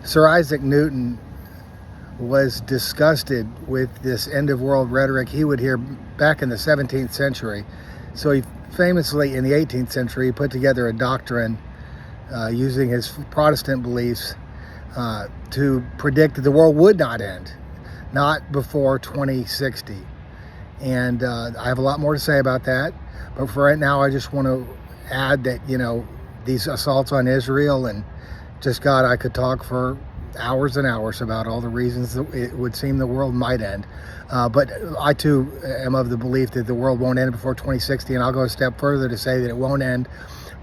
Sir Isaac Newton was disgusted with this end of world rhetoric he would hear back in the 17th century. So he famously, in the 18th century, put together a doctrine using his Protestant beliefs to predict that the world would not end, not before 2060. And I have a lot more to say about that. But for right now, I just want to add that, these assaults on Israel, and just God, I could talk for hours and hours about all the reasons that it would seem the world might end. But I too am of the belief that the world won't end before 2060, and I'll go a step further to say that it won't end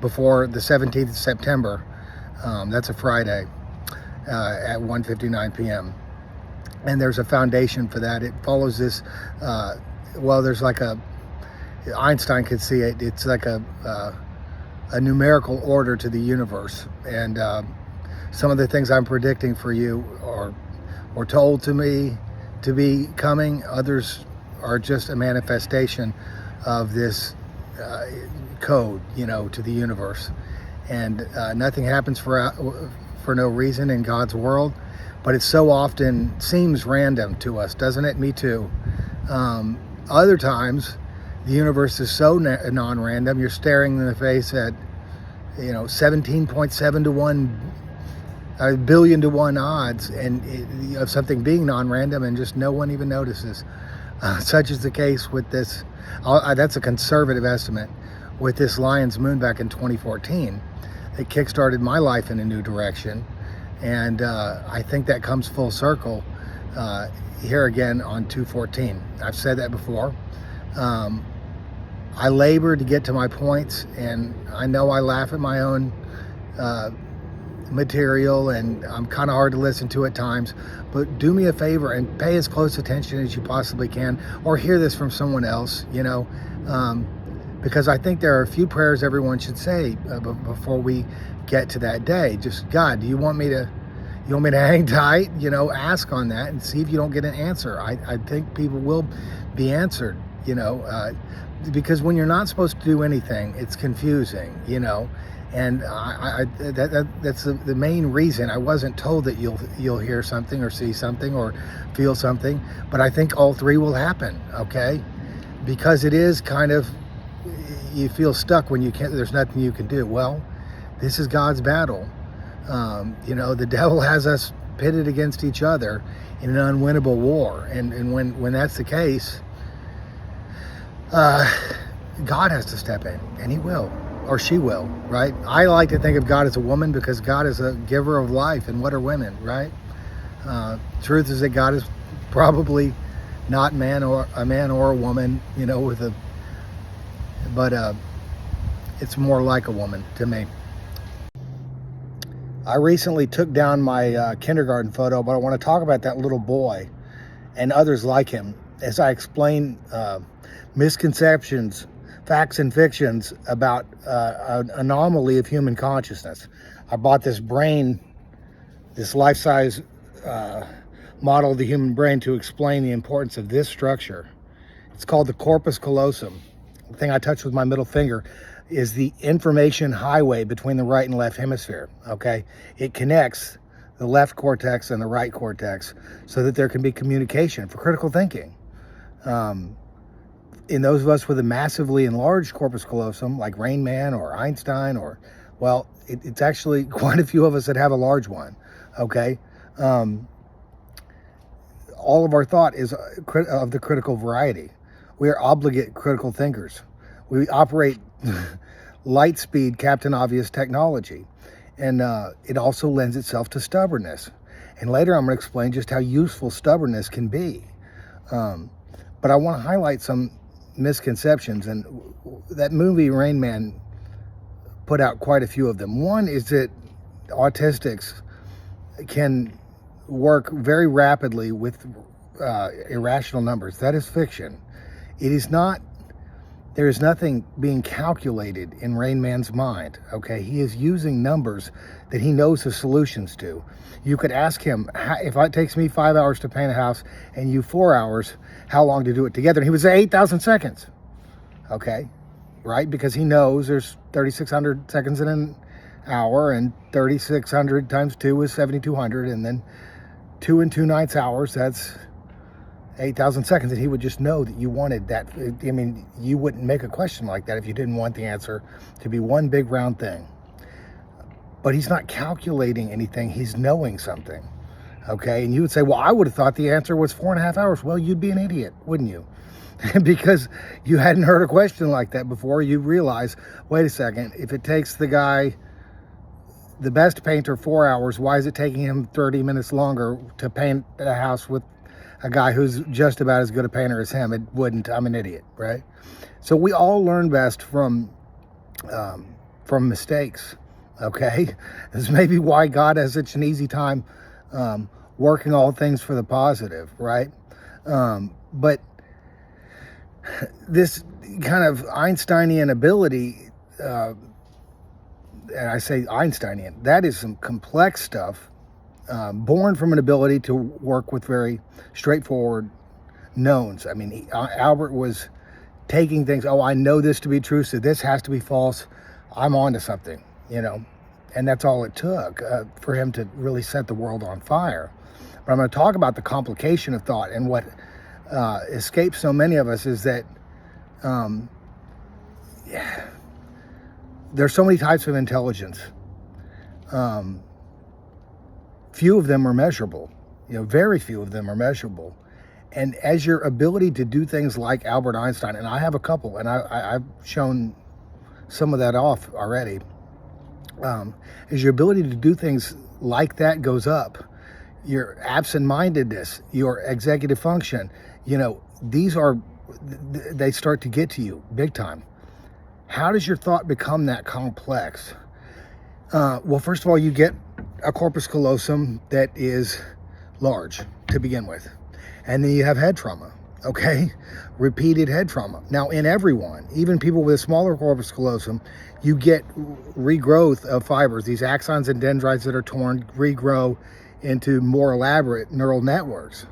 before the 17th of September. That's a Friday at 1:59 p.m. And there's a foundation for that. It follows this, there's like Einstein could see it, it's like a numerical order to the universe. And some of the things I'm predicting for you are told to me to be coming. Others are just a manifestation of this code, to the universe. And nothing happens for no reason in God's world, but it so often seems random to us, doesn't it? Me too. Other times, the universe is so non-random. You're staring in the face at 17.7 to 1 billion to 1 odds and of something being non-random, and just no one even notices. Such is the case with this. That's a conservative estimate with this Lion's Moon back in 2014. It kickstarted my life in a new direction, and I think that comes full circle here again on 2/14. I've said that before. I labor to get to my points, and I know I laugh at my own material, and I'm kind of hard to listen to at times, but do me a favor and pay as close attention as you possibly can, or hear this from someone else, because I think there are a few prayers everyone should say before we get to that day. Just, God, do you want me to hang tight? Ask on that and see if you don't get an answer. I think people will be answered, because when you're not supposed to do anything, it's confusing, and that's the main reason I wasn't told that you'll hear something or see something or feel something. But I think all three will happen, okay? Because it is kind of, you feel stuck when there's nothing you can do. Well, this is God's battle. The devil has us pitted against each other in an unwinnable war, and when that's the case, God has to step in, and he will, or she will, right? I like to think of God as a woman, because God is a giver of life, and what are women, right? Truth is that God is probably not a man or a woman, but it's more like a woman to me. I recently took down my kindergarten photo, but I want to talk about that little boy and others like him as I explain misconceptions, facts and fictions about an anomaly of human consciousness. I bought this life-size model of the human brain to explain the importance of this structure. It's called the corpus callosum. The thing I touch with my middle finger is the information highway between the right and left hemisphere, okay? It connects the left cortex and the right cortex so that there can be communication for critical thinking. In those of us with a massively enlarged corpus callosum, like Rain Man or Einstein, it's actually quite a few of us that have a large one, okay? All of our thought is of the critical variety. We are obligate critical thinkers. We operate light speed Captain Obvious technology, and it also lends itself to stubbornness. And later I'm going to explain just how useful stubbornness can be. But I want to highlight some misconceptions, and that movie Rain Man put out quite a few of them. One is that autistics can work very rapidly with irrational numbers. That is fiction. It is not. There is nothing being calculated in Rain Man's mind, okay? He is using numbers that he knows the solutions to. You could ask him, if it takes me 5 hours to paint a house and you 4 hours, how long to do it together? And he would say 8,000 seconds, okay? Right? Because he knows there's 3,600 seconds in hour, and 3,600 times 2 is 7,200, and then 2 and 2/9 hours, that's 8,000 seconds, and he would just know that you wanted that. I mean, you wouldn't make a question like that if you didn't want the answer to be one big round thing. But he's not calculating anything, he's knowing something, okay? And you would say, well, I would have thought the answer was 4.5 hours. Well, you'd be an idiot, wouldn't you? Because you hadn't heard a question like that before. You realize, wait a second, if it takes the guy, the best painter, 4 hours, why is it taking him 30 minutes longer to paint a house with a guy who's just about as good a painter as him? It wouldn't. I'm an idiot, right? So we all learn best from mistakes, okay? This may be why God has such an easy time working all things for the positive, right? But this kind of Einsteinian ability, and I say Einsteinian, that is some complex stuff, born from an ability to work with very straightforward knowns. I mean, Albert was taking things, oh, I know this to be true, so this has to be false. I'm on to something, you know, and that's all it took for him to really set the world on fire. But I'm going to talk about the complication of thought, and what escapes so many of us is that there's so many types of intelligence. Few of them are measurable. You know, very few of them are measurable. And as your ability to do things like Albert Einstein, and I have a couple, and I've shown some of that off already, as your ability to do things like that goes up, your absent-mindedness, your executive function, you know, they start to get to you big time. How does your thought become that complex? Well, first of all, you get a corpus callosum that is large to begin with. And then you have head trauma, okay? Repeated head trauma. Now, in everyone, even people with a smaller corpus callosum, you get regrowth of fibers. These axons and dendrites that are torn regrow into more elaborate neural networks.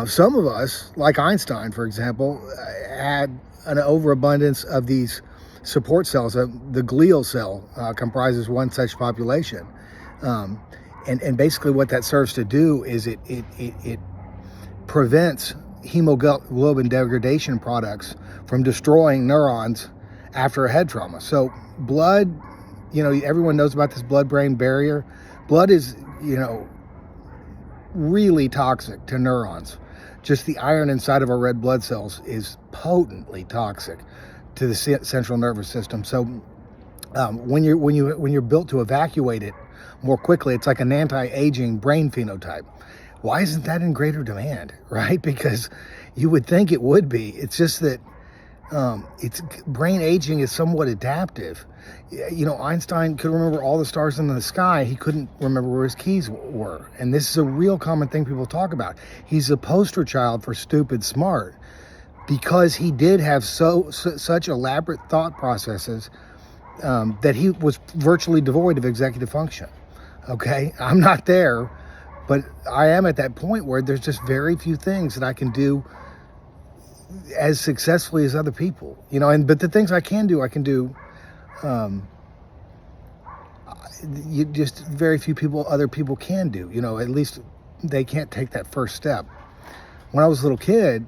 Some of us, like Einstein, for example, had an overabundance of these support cells. The glial cell comprises one such population. And basically what that serves to do is it prevents hemoglobin degradation products from destroying neurons after a head trauma. So blood, you know, everyone knows about this blood-brain barrier. Blood is, you know, really toxic to neurons. Just the iron inside of our red blood cells is potently toxic to the central nervous system. So when you're built to evacuate it more quickly, it's like an anti-aging brain phenotype. Why isn't that in greater demand, right? Because you would think it would be. It's just that brain aging is somewhat adaptive. You know, Einstein could remember all the stars in the sky. He couldn't remember where his keys were. And this is a real common thing people talk about. He's a poster child for stupid smart because he did have such elaborate thought processes that he was virtually devoid of executive function. Okay, I'm not there, but I am at that point where there's just very few things that I can do as successfully as other people, you know. But the things I can do, just very few other people can do, you know. At least they can't take that first step. When I was a little kid,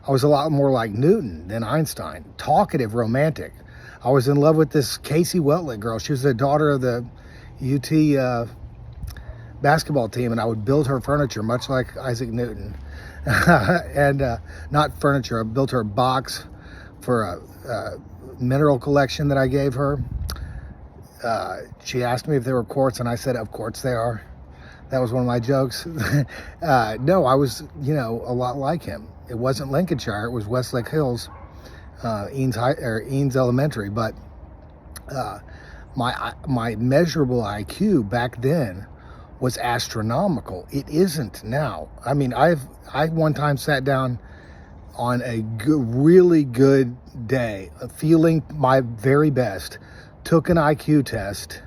I was a lot more like Newton than Einstein. Talkative, romantic. I was in love with this Casey Weltlett girl. She was the daughter of the UT basketball team, and I would build her furniture, much like Isaac Newton. And not furniture, I built her a box for a mineral collection that I gave her. She asked me if they were quartz, and I said, of course they are. That was one of my jokes. No, I was, you know, a lot like him. It wasn't Lincolnshire, it was Westlake Hills, Eanes Elementary, but my measurable IQ back then was astronomical. It isn't now. I mean, I one time sat down on a really good day, feeling my very best, took an IQ test,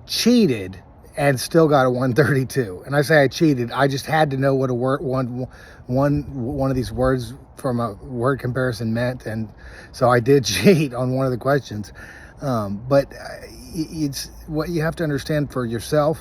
cheated, and still got a 132. And I say I cheated. I just had to know what a word, one of these words from a word comparison meant, and so I did cheat on one of the questions. But it's what you have to understand for yourself,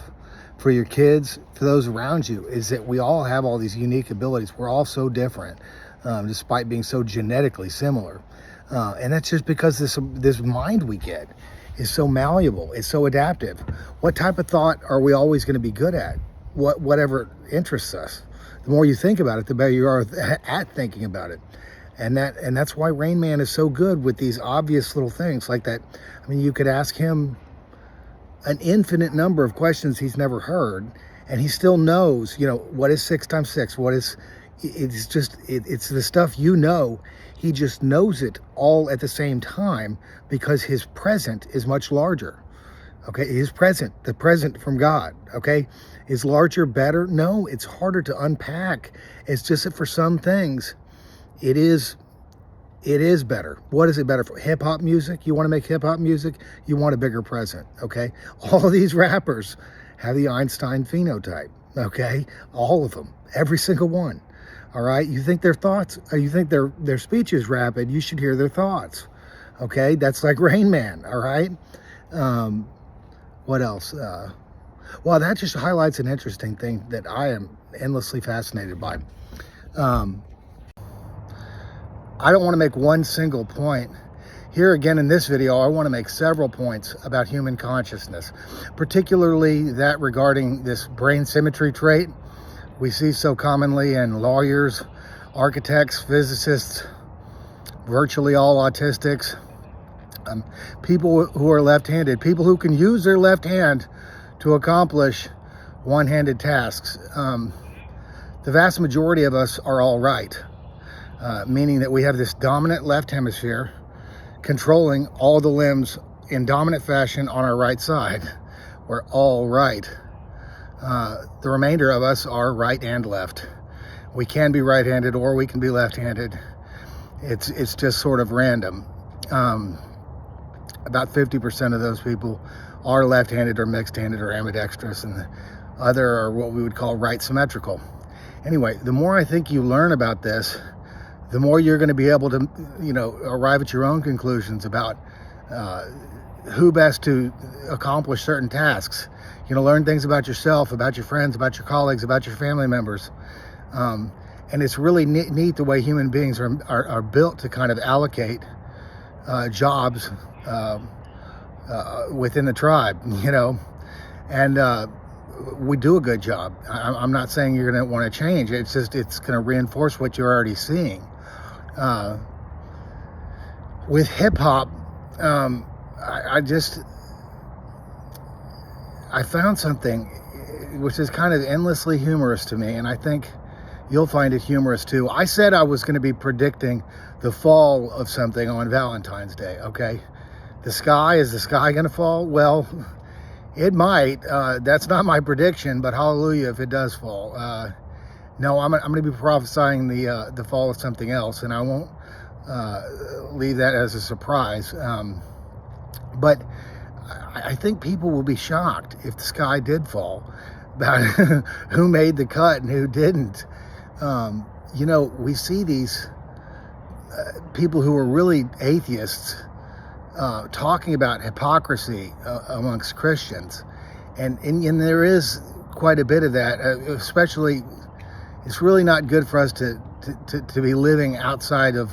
for your kids, for those around you, is that we all have all these unique abilities. We're all so different, despite being so genetically similar. And that's just because this mind we get is so malleable. It's so adaptive. What type of thought are we always going to be good at? Whatever interests us. The more you think about it, the better you are at thinking about it. And that's why Rain Man is so good with these obvious little things like that. I mean, you could ask him an infinite number of questions he's never heard, and he still knows, what is 6 times 6? It's the stuff he just knows it all at the same time because his present is much larger. Okay, the present from God, okay, is larger, better? No, it's harder to unpack. It's just that for some things, it is better. What is it better for? Hip hop music? You want to make hip hop music? You want a bigger present, okay? All of these rappers have the Einstein phenotype, okay? All of them, every single one, all right? You think their speech is rapid, you should hear their thoughts, okay? That's like Rain Man, all right? What else? Well, that just highlights an interesting thing that I am endlessly fascinated by. I don't want to make one single point. Here again in this video, I want to make several points about human consciousness, particularly that regarding this brain symmetry trait we see so commonly in lawyers, architects, physicists, virtually all autistics, people who are left-handed, people who can use their left hand to accomplish one-handed tasks. The vast majority of us are all right. Meaning that we have this dominant left hemisphere controlling all the limbs in dominant fashion on our right side. We're all right. The remainder of us are right and left. We can be right-handed or we can be left-handed. It's just sort of random. About 50% of those people are left-handed or mixed-handed or ambidextrous, and the other are what we would call right symmetrical. Anyway, the more I think you learn about this, the more you're going to be able to, arrive at your own conclusions about who best to accomplish certain tasks. Learn things about yourself, about your friends, about your colleagues, about your family members. And it's really neat the way human beings are built to kind of allocate jobs within the tribe, and we do a good job. I'm not saying you're going to want to change. It's going to reinforce what you're already seeing. With hip hop, I found something which is kind of endlessly humorous to me, and I think you'll find it humorous too. I said I was going to be predicting the fall of something on Valentine's Day, okay? Is the sky going to fall? Well, it might. That's not my prediction, but hallelujah if it does fall. No, I'm going to be prophesying the fall of something else, and I won't leave that as a surprise. But I think people will be shocked if the sky did fall about who made the cut and who didn't. We see these people who are really atheists talking about hypocrisy amongst Christians, and there is quite a bit of that, especially. It's really not good for us to be living outside of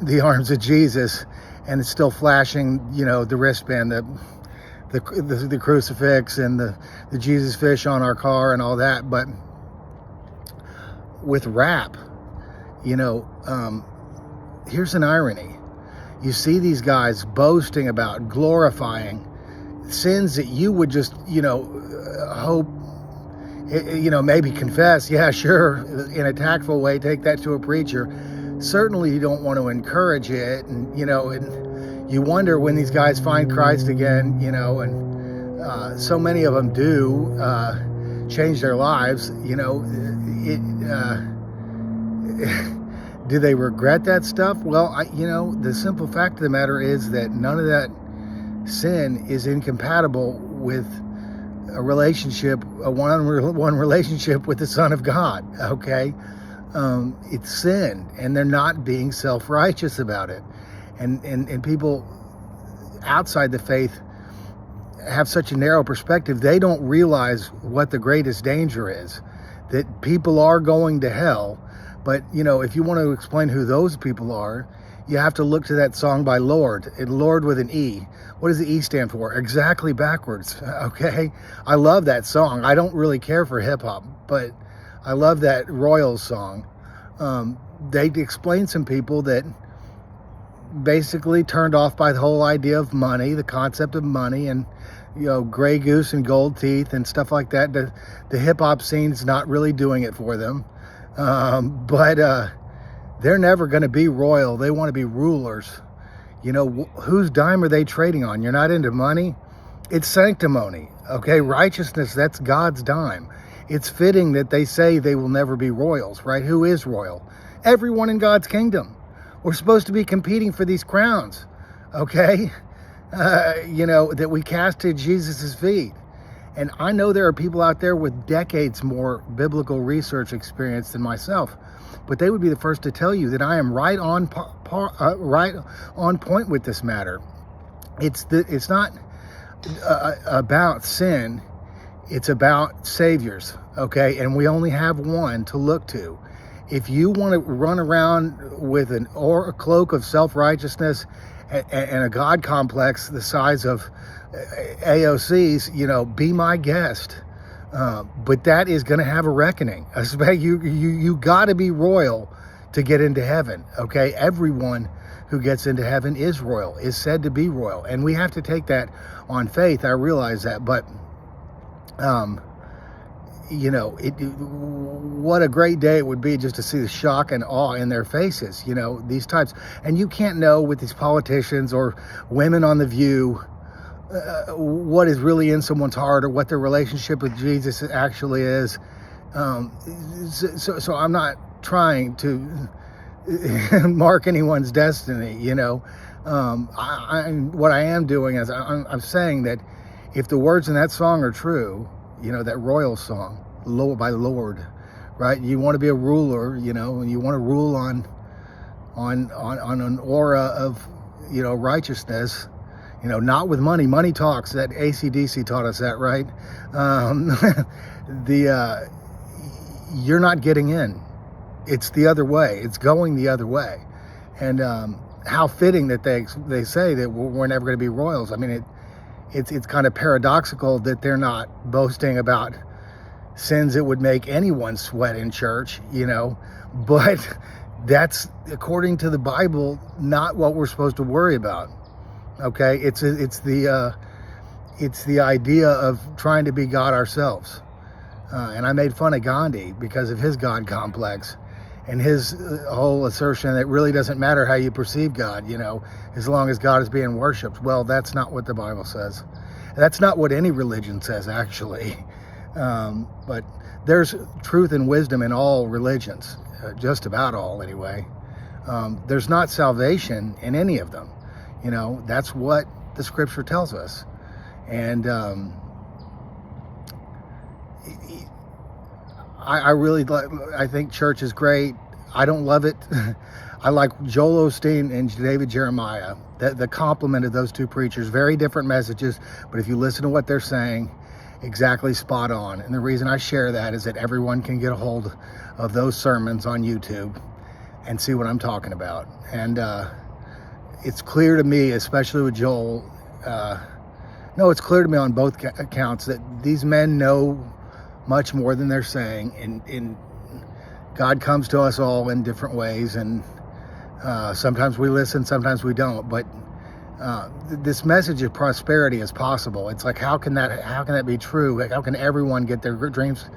the arms of Jesus and it's still flashing, the wristband, the crucifix and the Jesus fish on our car and all that. But with rap, here's an irony. You see these guys boasting about, glorifying sins that you would just, hope, maybe confess. Yeah, sure, in a tactful way, take that to a preacher. Certainly you don't want to encourage it. And, and you wonder when these guys find Christ again, and so many of them do change their lives, do they regret that stuff? Well, the simple fact of the matter is that none of that sin is incompatible with a relationship, a one-on-one relationship with the Son of God, okay? It's sin, and they're not being self-righteous about it. And people outside the faith have such a narrow perspective. They don't realize what the greatest danger is, that people are going to hell. But, if you want to explain who those people are, you have to look to that song by Lord, and Lord with an E. What does the E stand for? Exactly backwards, okay? I love that song. I don't really care for hip hop, but I love that Royals song. They explain some people that basically turned off by the whole idea of money, the concept of money, and gray goose and gold teeth and stuff like that. The hip hop scene's not really doing it for them, but they're never going to be royal. They want to be rulers. Whose dime are they trading on? You're not into money? It's sanctimony, okay? Righteousness, that's God's dime. It's fitting that they say they will never be royals, right? Who is royal? Everyone in God's kingdom. We're supposed to be competing for these crowns, okay? That we cast to Jesus' feet. And I know there are people out there with decades more biblical research experience than myself, but they would be the first to tell you that I am right on right on point with this matter. It's not about sin. It's about saviors, okay? And we only have one to look to. If you want to run around with a cloak of self-righteousness and a God complex the size of AOC's, be my guest. But that is going to have a reckoning. You got to be royal to get into heaven, okay? Everyone who gets into heaven is royal, is said to be royal. And we have to take that on faith. I realize that. But, what a great day it would be just to see the shock and awe in their faces, these types. And you can't know with these politicians or women on The View what is really in someone's heart or what their relationship with Jesus actually is. So I'm not trying to mark anyone's destiny, what I am doing is I'm saying that if the words in that song are true, that royal song, Lord by Lord, right? You want to be a ruler, and you want to rule on an aura of, righteousness, not with money. Money talks. That AC/DC taught us that, right? You're not getting in. It's the other way. It's going the other way. And how fitting that they say that we're never going to be royals. I mean, it's kind of paradoxical that they're not boasting about sins that would make anyone sweat in church, but that's, according to the Bible, not what we're supposed to worry about. Okay, it's the idea of trying to be God ourselves. And I made fun of Gandhi because of his God complex and his whole assertion that it really doesn't matter how you perceive God, as long as God is being worshipped. Well, that's not what the Bible says. That's not what any religion says, actually. But there's truth and wisdom in all religions, just about all anyway. There's not salvation in any of them. That's what the scripture tells us. And I think church is great. I don't love it. I like Joel Osteen and David Jeremiah. The complement of those two preachers, very different messages, but if you listen to what they're saying, exactly spot on. And the reason I share that is that everyone can get a hold of those sermons on YouTube and see what I'm talking about. And it's clear to me, especially with Joel, it's clear to me on both accounts that these men know much more than they're saying, and God comes to us all in different ways, and sometimes we listen, sometimes we don't. But this message of prosperity is possible. It's like, how can that be true? Like, how can everyone get their dreams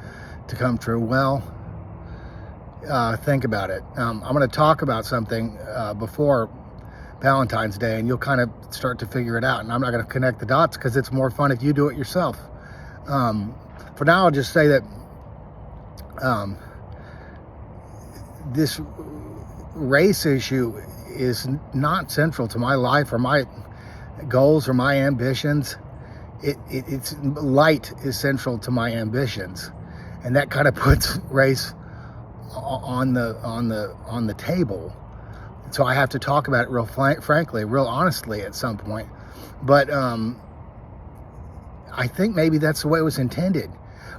to come true? Well, think about it. I'm going to talk about something before Valentine's Day, and you'll kind of start to figure it out. And I'm not going to connect the dots because it's more fun if you do it yourself. For now, I'll just say that this race issue is not central to my life or my goals or my ambitions. It's light is central to my ambitions, and that kind of puts race on the table. So I have to talk about it real frankly, real honestly at some point. But I think maybe that's the way it was intended.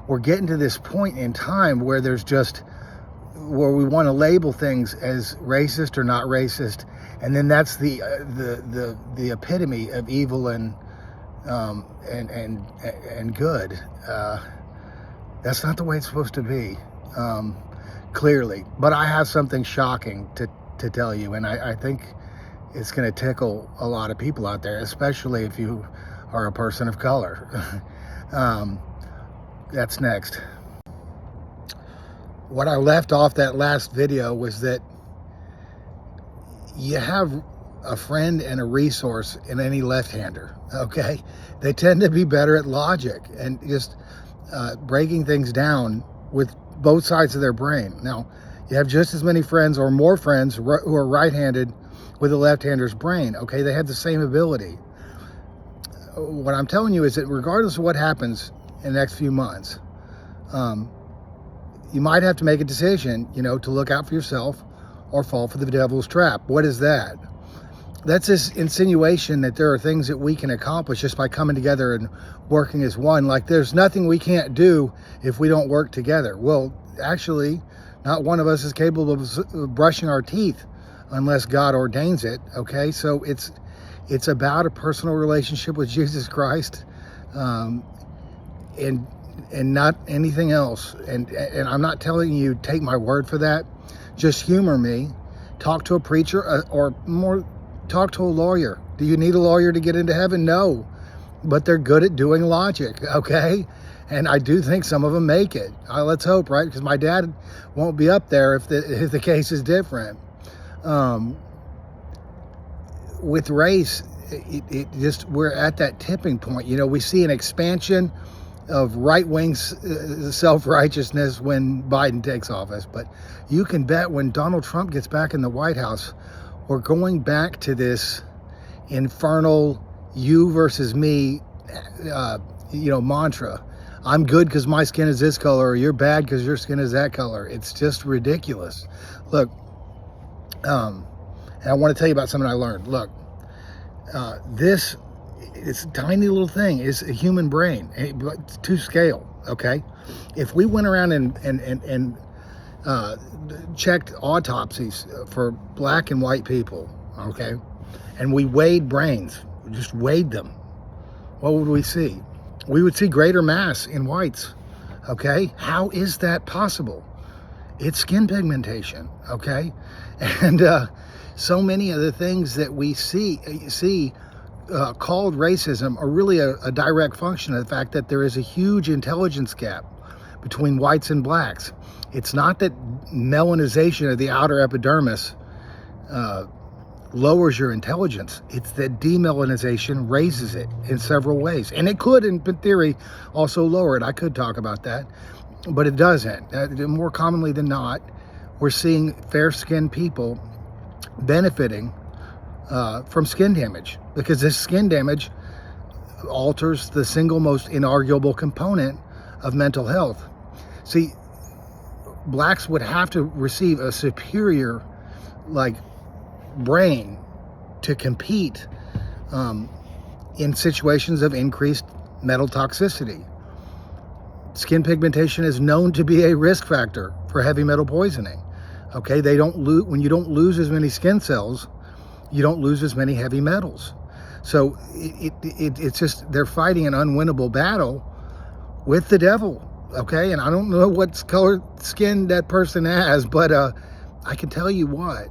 We're getting to this point in time where where we want to label things as racist or not racist, and then that's the epitome of evil and good. That's not the way it's supposed to be, clearly. But I have something shocking to tell you, and I think it's going to tickle a lot of people out there, especially if you are a person of color. That's next. What I left off that last video was that you have a friend and a resource in any left-hander, okay? They tend to be better at logic and just breaking things down with both sides of their brain. Now, you have just as many friends or more friends who are right-handed with a left-hander's brain, okay? They have the same ability. What I'm telling you is that regardless of what happens in the next few months, you might have to make a decision, to look out for yourself or fall for the devil's trap. What is that? That's this insinuation that there are things that we can accomplish just by coming together and working as one. Like there's nothing we can't do if we don't work together. Well, actually, not one of us is capable of brushing our teeth unless God ordains it, okay? So it's about a personal relationship with Jesus Christ, and not anything else. And I'm not telling you take my word for that. Just humor me. Talk to a preacher, or more, talk to a lawyer. Do you need a lawyer to get into heaven? No, but they're good at doing logic, okay? And I do think some of them make it. Let's hope, right? Because my dad won't be up there if the case is different. With race, we're at that tipping point. We see an expansion of right-wing self-righteousness when Biden takes office. But you can bet when Donald Trump gets back in the White House, we're going back to this infernal you versus me, mantra. I'm good because my skin is this color, or you're bad because your skin is that color. It's just ridiculous. Look, and I want to tell you about something I learned. Look, this a tiny little thing is a human brain, but to scale, okay? If we went around and checked autopsies for black and white people, okay, and we weighed brains, we just weighed them, what would we see? We would see greater mass in whites, okay? How is that possible? It's skin pigmentation, okay? And so many of the things that we see called racism are really a direct function of the fact that there is a huge intelligence gap between whites and blacks. It's not that melanization of the outer epidermis lowers your intelligence. It's that demelanization raises it in several ways. And it could, in theory, also lower it. I could talk about that, but it doesn't. More commonly than not, we're seeing fair-skinned people benefiting from skin damage, because this skin damage alters the single most inarguable component of mental health. See, blacks would have to receive a superior brain to compete in situations of increased metal toxicity. Skin pigmentation is known to be a risk factor for heavy metal poisoning. Okay, when you don't lose as many skin cells, you don't lose as many heavy metals. So it's just, they're fighting an unwinnable battle with the devil, okay? And I don't know what color skin that person has, but I can tell you what,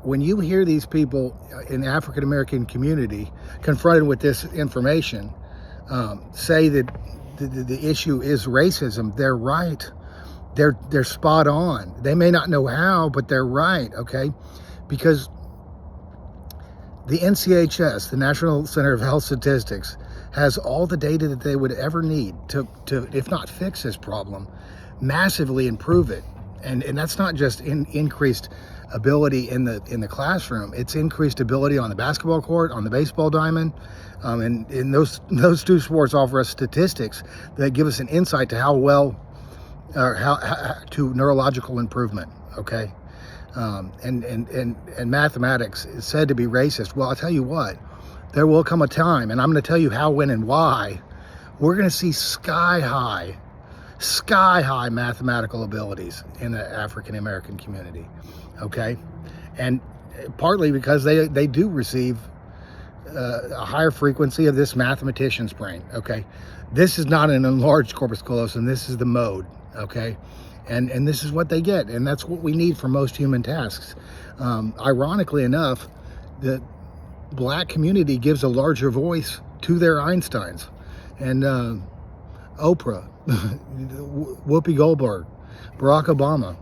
when you hear these people in the African American community confronted with this information, say that the issue is racism, they're right. They're spot on. They may not know how, but they're right, okay? Because the NCHS, the National Center of Health Statistics, has all the data that they would ever need to if not fix this problem, massively improve it. And that's not just increased ability in the classroom. It's increased ability on the basketball court, on the baseball diamond, and those two sports offer us statistics that give us an insight to how well, or how to neurological improvement. Okay. And mathematics is said to be racist. Well, I'll tell you what, there will come a time, and I'm going to tell you how, when, and why, we're going to see sky high mathematical abilities in the African American community, okay? And partly because they do receive a higher frequency of this mathematician's brain, okay? This is not an enlarged corpus callosum, this is the mode, okay? And this is what they get, and that's what we need for most human tasks. Ironically enough, the black community gives a larger voice to their Einsteins and Oprah, Whoopi Goldberg, Barack Obama,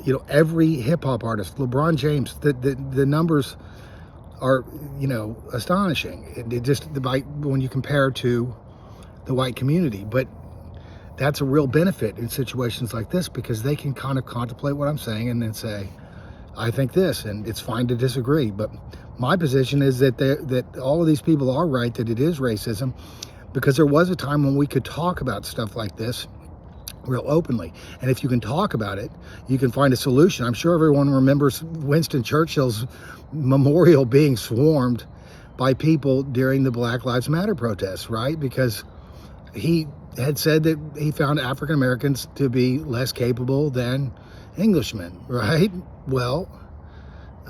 you know, every hip hop artist, LeBron James. The numbers are, you know, astonishing. It just when you compare to the white community, but that's a real benefit in situations like this, because they can kind of contemplate what I'm saying and then say, I think this, and it's fine to disagree. But my position is that all of these people are right, that it is racism, because there was a time when we could talk about stuff like this real openly. And if you can talk about it, you can find a solution. I'm sure everyone remembers Winston Churchill's memorial being swarmed by people during the Black Lives Matter protests, right? Because he had said that he found African Americans to be less capable than Englishmen, right? Well,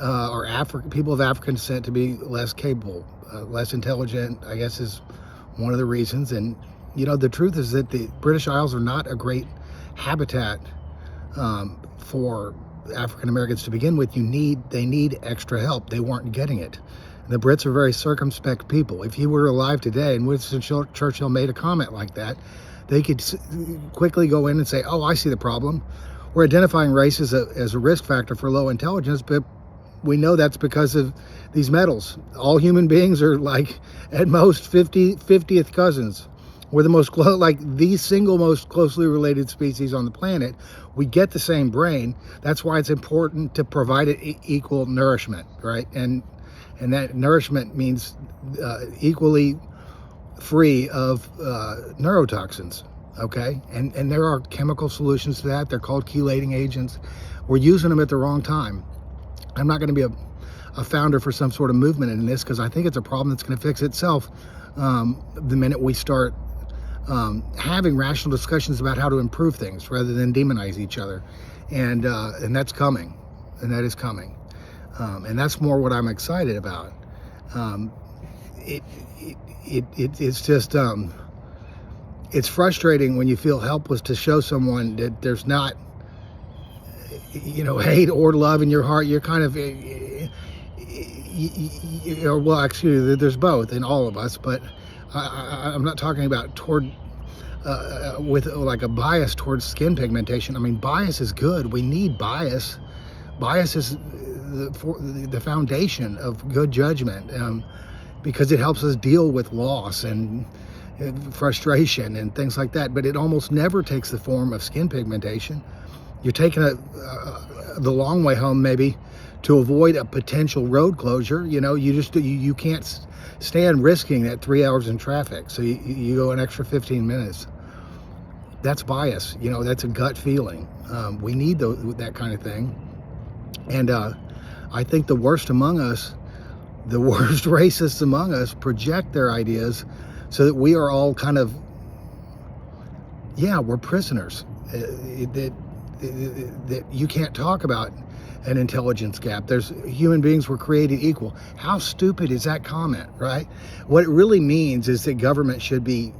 or people of African descent to be less capable, less intelligent, I guess, is one of the reasons. And, you know, the truth is that the British Isles are not a great habitat for African Americans to begin with. They need extra help. They weren't getting it. The Brits are very circumspect people. If he were alive today and Winston Churchill made a comment like that, they could quickly go in and say, oh, I see the problem. We're identifying race as a risk factor for low intelligence, but we know that's because of these metals. All human beings are like, at most, 50th cousins. We're the single most closely related species on the planet. We get the same brain. That's why it's important to provide it equal nourishment, right? And that nourishment means equally free of neurotoxins, okay? And there are chemical solutions to that. They're called chelating agents. We're using them at the wrong time. I'm not going to be a founder for some sort of movement in this, because I think it's a problem that's going to fix itself the minute we start having rational discussions about how to improve things rather than demonize each other. And that's coming, and that is coming. And that's more what I'm excited about. It's just, it's frustrating when you feel helpless to show someone that there's not, you know, hate or love in your heart. You're kind of, well, actually, there's both in all of us, but I'm not talking about with like a bias towards skin pigmentation. I mean, bias is good. We need bias. Bias is the foundation of good judgment, because it helps us deal with loss and frustration and things like that. But it almost never takes the form of skin pigmentation. You're taking the long way home, maybe, to avoid a potential road closure. You know, you can't stand risking that 3 hours in traffic, so you go an extra 15 minutes. That's bias. You know, that's a gut feeling. We need that kind of thing. And I think the worst among us, the worst racists among us, project their ideas so that we are all kind of, we're prisoners. That you can't talk about an intelligence gap. Human beings were created equal. How stupid is that comment, right? What it really means is that government should be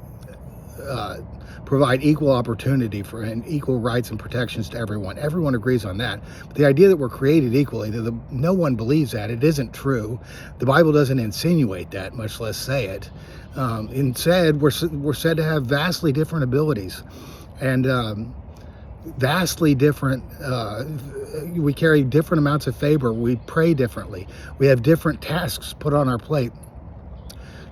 provide equal opportunity for and equal rights and protections to everyone. Everyone agrees on that. But the idea that we're created equally, no one believes that. It isn't true. The Bible doesn't insinuate that, much less say it. Instead, we're said to have vastly different abilities, and vastly different. We carry different amounts of favor. We pray differently. We have different tasks put on our plate.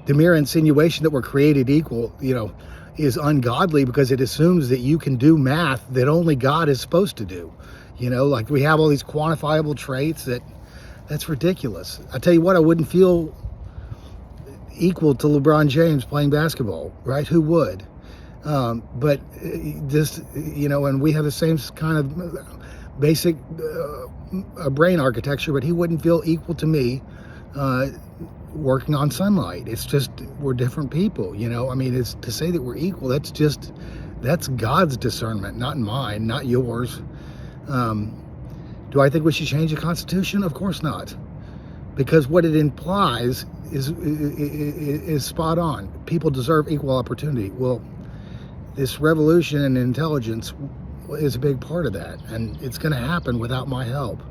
The mere insinuation that we're created equal, you know, is ungodly, because it assumes that you can do math that only God is supposed to do. You know, like we have all these quantifiable traits that's ridiculous. I tell you what, I wouldn't feel equal to LeBron James playing basketball, right? Who would? But just, you know, and we have the same kind of basic brain architecture, but he wouldn't feel equal to me working on sunlight. It's just, we're different people, you know. I mean, it's to say that we're equal, that's God's discernment, not mine, not yours. Do I think we should change the Constitution? Of course not, because what it implies is spot on. People deserve equal opportunity. Well, this revolution in intelligence is a big part of that, and it's going to happen without my help.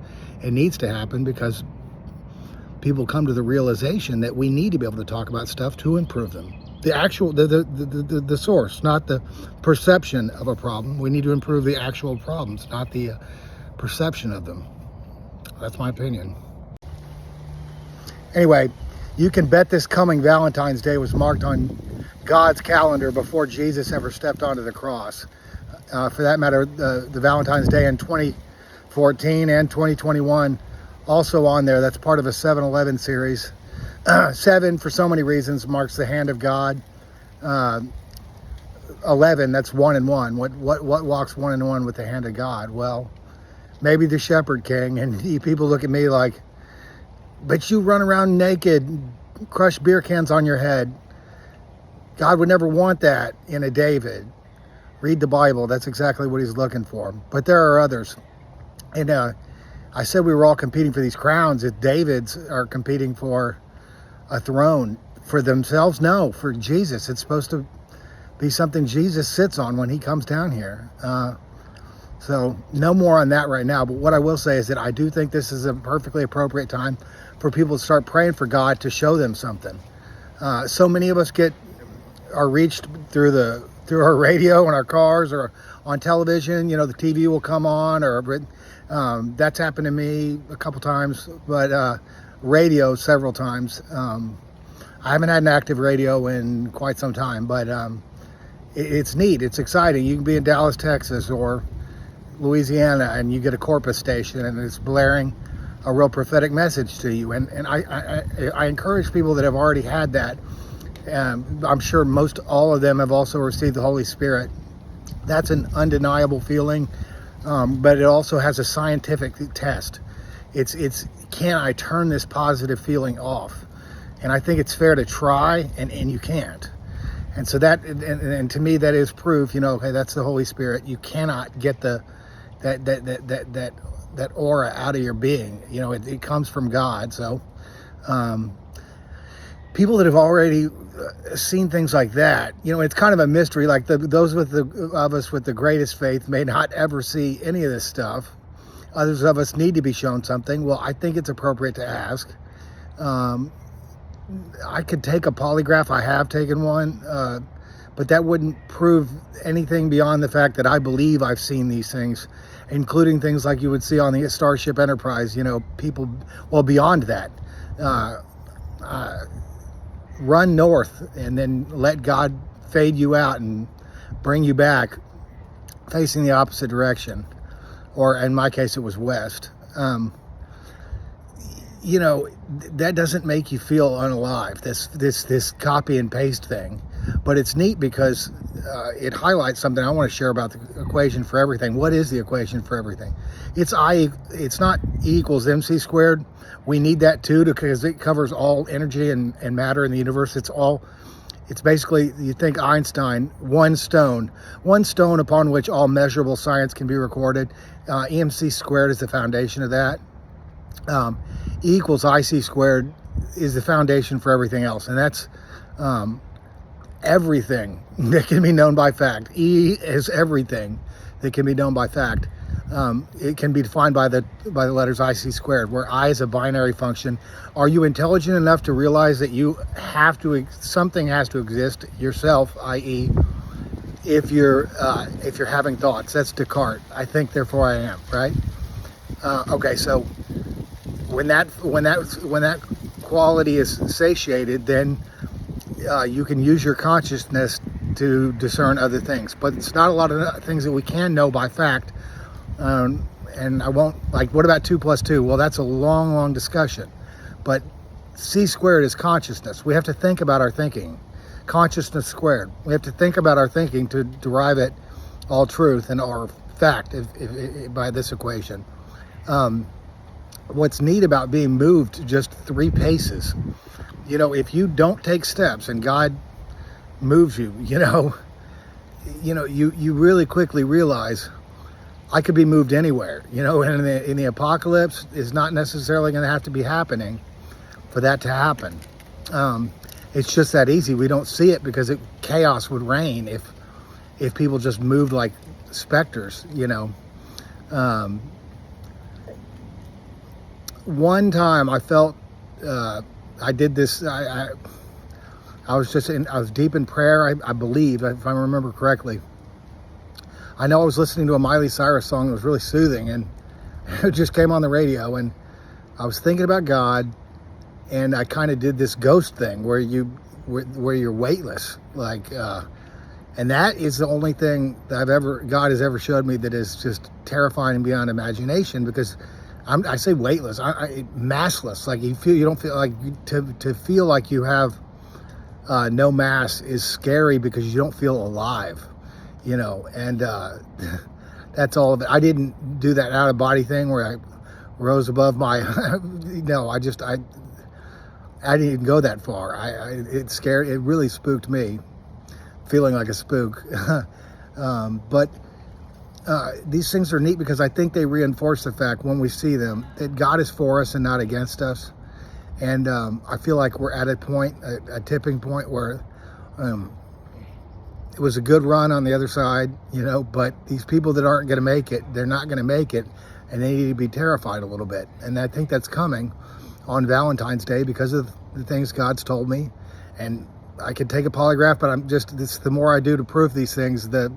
It needs to happen because people come to the realization that we need to be able to talk about stuff to improve them. The actual, the source, not the perception of a problem. We need to improve the actual problems, not the perception of them. That's my opinion. Anyway, you can bet this coming Valentine's Day was marked on God's calendar before Jesus ever stepped onto the cross. For that matter, the Valentine's Day in 2014 and 2021 also on there. That's part of a 7-Eleven series. 7, for so many reasons, marks the hand of God. 11, that's 1 and 1. What walks 1 and 1 with the hand of God? Well, maybe the Shepherd King. And people look at me like, but you run around naked, crush beer cans on your head. God would never want that in a David. Read the Bible. That's exactly what he's looking for. But there are others. And I said we were all competing for these crowns. If Davids are competing for a throne for themselves, no, for Jesus. It's supposed to be something Jesus sits on when he comes down here. So no more on that right now. But what I will say is that I do think this is a perfectly appropriate time for people to start praying for God to show them something. So many of us are reached through our radio in our cars or on television. You know, the TV will come on, or that's happened to me a couple times, but radio several times. I haven't had an active radio in quite some time, but it's neat. It's exciting. You can be in Dallas, Texas, or Louisiana, and you get a Corpus station, and it's blaring a real prophetic message to you. And I encourage people that have already had that. I'm sure most all of them have also received the Holy Spirit. That's an undeniable feeling, but it also has a scientific test. It's can I turn this positive feeling off? And I think it's fair to try, and you can't. And so that, and to me, that is proof. You know, okay, that's the Holy Spirit. You cannot get that aura out of your being. You know, it comes from God. So people that have already seen things like that, you know, it's kind of a mystery. Like those of us with the greatest faith may not ever see any of this stuff. Others of us need to be shown something. Well, I think it's appropriate to ask. I could take a polygraph. I have taken one, but that wouldn't prove anything beyond the fact that I believe I've seen these things, including things like you would see on the Starship Enterprise. You know, people, well, beyond that, run north and then let God fade you out and bring you back facing the opposite direction. Or in my case, it was west. You know, that doesn't make you feel unalive, this copy and paste thing. But it's neat because it highlights something I want to share about the equation for everything. What is the equation for everything? It's not E equals MC squared. We need that too, because it covers all energy and matter in the universe. It's basically, you think Einstein, one stone upon which all measurable science can be recorded. EMC squared is the foundation of that. E equals IC squared is the foundation for everything else. And that's everything that can be known by fact. E is everything that can be known by fact. It can be defined by the letters IC squared, where I is a binary function. Are you intelligent enough to realize that something has to exist yourself, i.e., if you're having thoughts? That's Descartes. I think, therefore I am. Right? Okay. So when that quality is satiated, then you can use your consciousness to discern other things. But it's not a lot of things that we can know by fact. And I won't, like, what about 2 plus 2? Well, that's a long discussion. But C squared is consciousness. We have to think about our thinking. Consciousness squared. We have to think about our thinking to derive it all truth and our fact by this equation. What's neat about being moved just 3 paces if you don't take steps and God moves you, you really quickly realize I could be moved anywhere, and in the apocalypse is not necessarily going to have to be happening for that to happen. It's just that easy. We don't see it because chaos would reign if people just moved like specters, One time I felt I did this. I was deep in prayer. I believe, if I remember correctly. I know I was listening to a Miley Cyrus song that was really soothing, and it just came on the radio, and I was thinking about God, and I kind of did this ghost thing where you're weightless, and that is the only thing that God has ever showed me that is just terrifying beyond imagination, because I say weightless, massless. Like you don't feel like to feel like you have no mass is scary because you don't feel alive, and that's all of it. I didn't do that out of body thing where I rose above my, no, I didn't even go that far. It scared, it really spooked me, feeling like a spook. But these things are neat because I think they reinforce the fact when we see them that God is for us and not against us. And I feel like we're at a tipping point where it was a good run on the other side, but these people that aren't going to make it, they're not going to make it, and they need to be terrified a little bit. And I think that's coming on Valentine's Day because of the things God's told me. And I could take a polygraph, but the more I do to prove these things, the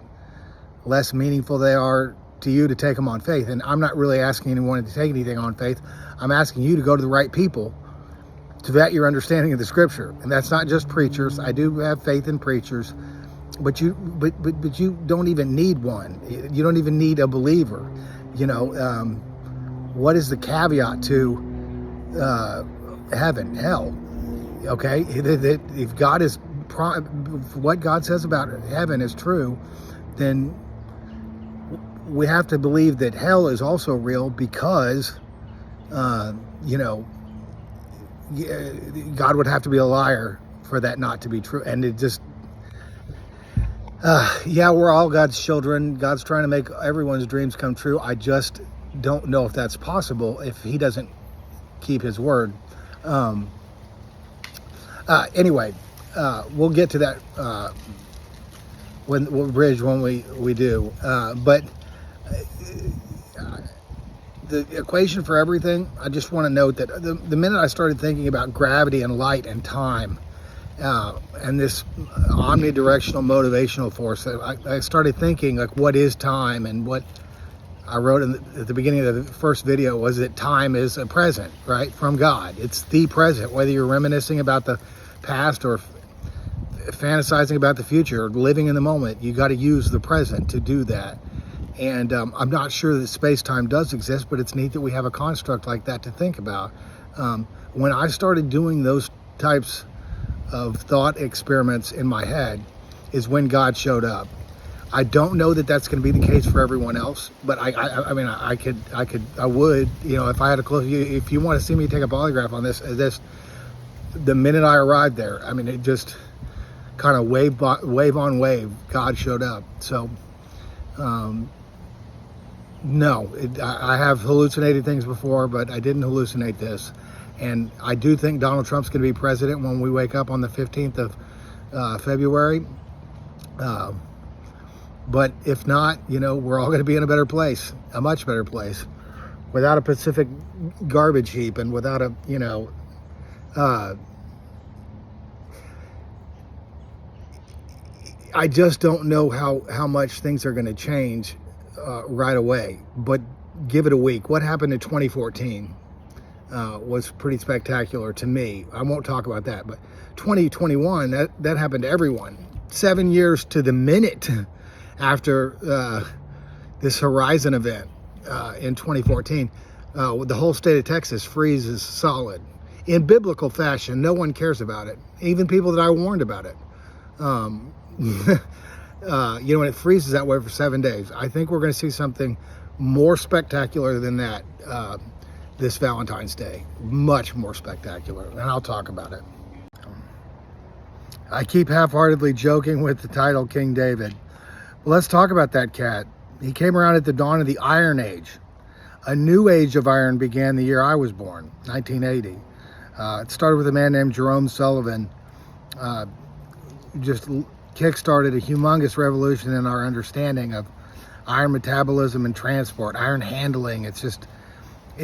less meaningful they are to you to take them on faith. And I'm not really asking anyone to take anything on faith. I'm asking you to go to the right people to vet your understanding of the scripture. And that's not just preachers. I do have faith in preachers, but you don't even need one. You don't even need a believer. What is the caveat to heaven, hell? Okay, if God is what God says about heaven is true, then we have to believe that hell is also real because, God would have to be a liar for that not to be true. And it just, we're all God's children. God's trying to make everyone's dreams come true. I just don't know if that's possible if he doesn't keep his word. Anyway, we'll get to that when we do. But the equation for everything, I just want to note that the minute I started thinking about gravity and light and time, and this omnidirectional motivational force, I started thinking, like, what is time? And what I wrote at the beginning of the first video was that time is a present, right, from God. It's the present, whether you're reminiscing about the past or fantasizing about the future or living in the moment. You got to use the present to do that. And I'm not sure that space-time does exist, but it's neat that we have a construct like that to think about. When I started doing those types of thought experiments in my head is when God showed up. I don't know that that's going to be the case for everyone else, but I would, if I had a clue. If you want to see me take a polygraph on this, the minute I arrived there, it just kind of wave on wave, God showed up. So, no, I have hallucinated things before, but I didn't hallucinate this. And I do think Donald Trump's going to be president when we wake up on the 15th of February. But if not, we're all going to be in a better place, a much better place, without a Pacific garbage heap and without a, I just don't know how much things are going to change right away. But give it a week. What happened in 2014 was pretty spectacular to me. I won't talk about that, but 2021, that happened to everyone. 7 years to the minute after this Horizon event in 2014, the whole state of Texas freezes solid in biblical fashion. No one cares about it, even people that I warned about it. When it freezes that way for 7 days, I think we're going to see something more spectacular than that this Valentine's Day. Much more spectacular, and I'll talk about it. I keep half-heartedly joking with the title King David. But let's talk about that cat. He came around at the dawn of the Iron Age. A new age of iron began the year I was born, 1980. It started with a man named Jerome Sullivan. Just kick-started a humongous revolution in our understanding of iron metabolism and transport, iron handling. It's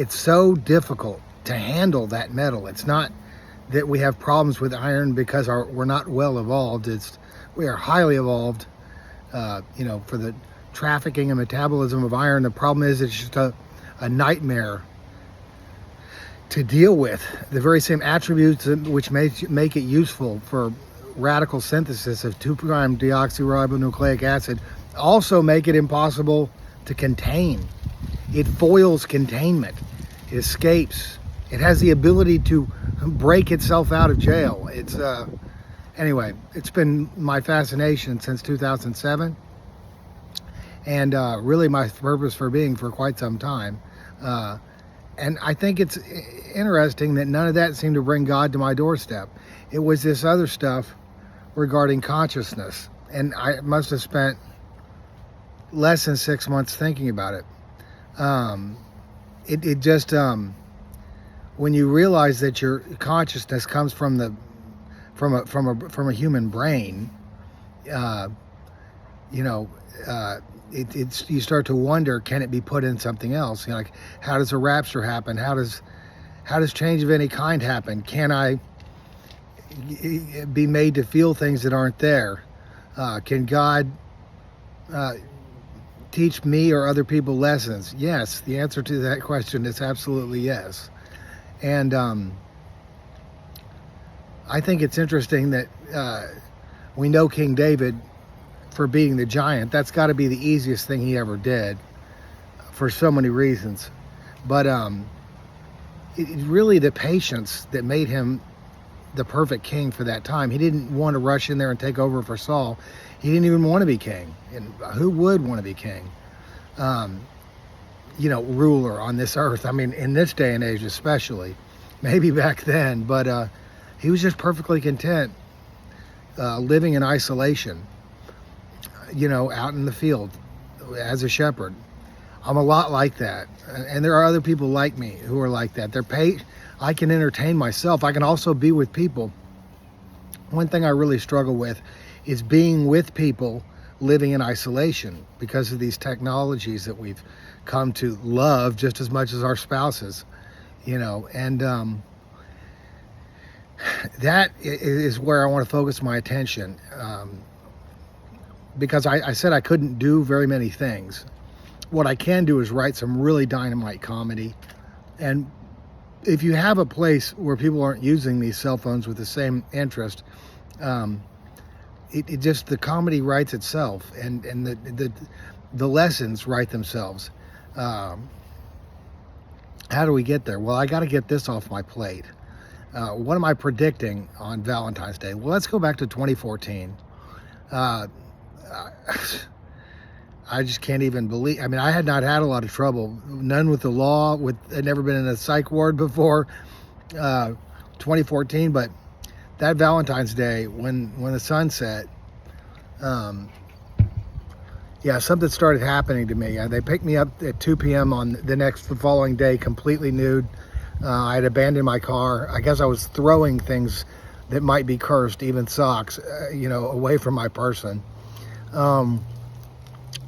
so difficult to handle that metal. It's not that we have problems with iron because we're not well evolved. We are highly evolved, for the trafficking and metabolism of iron. The problem is it's just a nightmare to deal with. The very same attributes which make it useful for radical synthesis of 2'-deoxyribonucleic acid also make it impossible to contain. It foils containment. It escapes. It has the ability to break itself out of jail. Anyway, it's been my fascination since 2007, and really my purpose for being for quite some time. And I think it's interesting that none of that seemed to bring God to my doorstep. It was this other stuff regarding consciousness, and I must have spent less than 6 months thinking about it. When you realize that your consciousness comes from a human brain, you start to wonder, can it be put in something else? Like, how does a rapture happen? How does change of any kind happen? Can I be made to feel things that aren't there? Can God teach me or other people lessons? Yes, the answer to that question is absolutely yes. And I think it's interesting that we know King David for being the giant. That's got to be the easiest thing he ever did for so many reasons. But it's really the patience that made him the perfect king for that time. He didn't want to rush in there and take over for Saul. He didn't even want to be king. And who would want to be king? Ruler on this earth. I mean, in this day and age especially. Maybe back then. But he was just perfectly content living in isolation, out in the field as a shepherd. I'm a lot like that. And there are other people like me who are like that. I can entertain myself. I can also be with people. One thing I really struggle with is being with people living in isolation because of these technologies that we've come to love just as much as our spouses, and that is where I want to focus my attention, because I said I couldn't do very many things. What I can do is write some really dynamite comedy, and if you have a place where people aren't using these cell phones with the same interest, it just, the comedy writes itself, and the lessons write themselves. How do we get there? Well, I got to get this off my plate. What am I predicting on Valentine's Day? Well, let's go back to 2014. I just can't even believe. I mean, I had not had a lot of trouble, none with the law. I'd never been in a psych ward before 2014, but that Valentine's Day, when the sun set, something started happening to me. They picked me up at 2 p.m. on the following day, completely nude. I had abandoned my car. I guess I was throwing things that might be cursed, even socks, away from my person.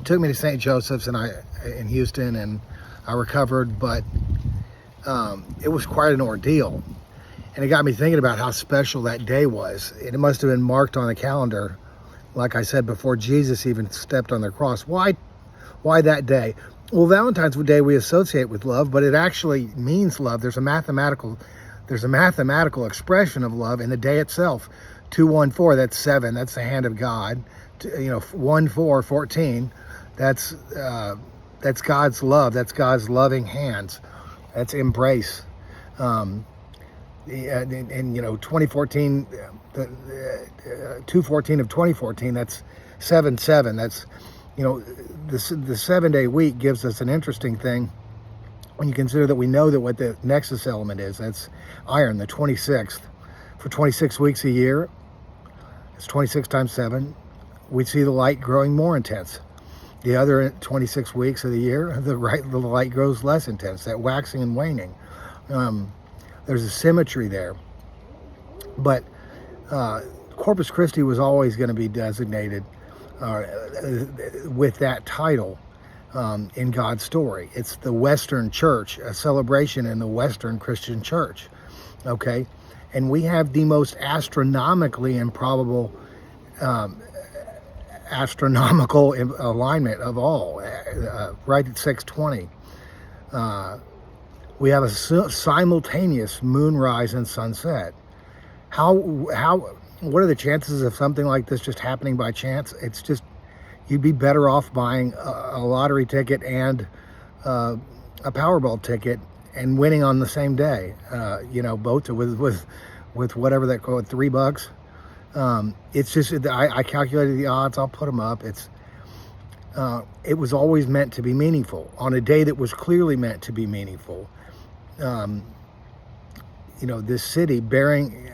Took me to St. Joseph's in Houston, and I recovered, but it was quite an ordeal. And it got me thinking about how special that day was. It must have been marked on the calendar, like I said, before Jesus even stepped on the cross. Why that day? Well, Valentine's Day we associate with love, but it actually means love. There's a mathematical expression of love in the day itself. 214, that's 7. That's the hand of God. 14, that's God's love. That's God's loving hands. That's embrace. And 2014, 214 of 2014, that's 7-7. That's, the 7-day week gives us an interesting thing when you consider that we know that what the nexus element is. That's iron, the 26th. For 26 weeks a year, It's 26 times 7. We see the light growing more intense. The other 26 weeks of the year, the light grows less intense, that waxing and waning. There's a symmetry there. But Corpus Christi was always going to be designated with that title in God's story. It's the Western Church, a celebration in the Western Christian Church. Okay? And we have the most astronomically improbable astronomical alignment of all, right at 6:20. We have a simultaneous moonrise and sunset. What are the chances of something like this just happening by chance? It's just, you'd be better off buying a lottery ticket and a Powerball ticket and winning on the same day. Both with whatever that called, $3. It's just, I calculated the odds. I'll put them up. It was always meant to be meaningful on a day that was clearly meant to be meaningful. This city bearing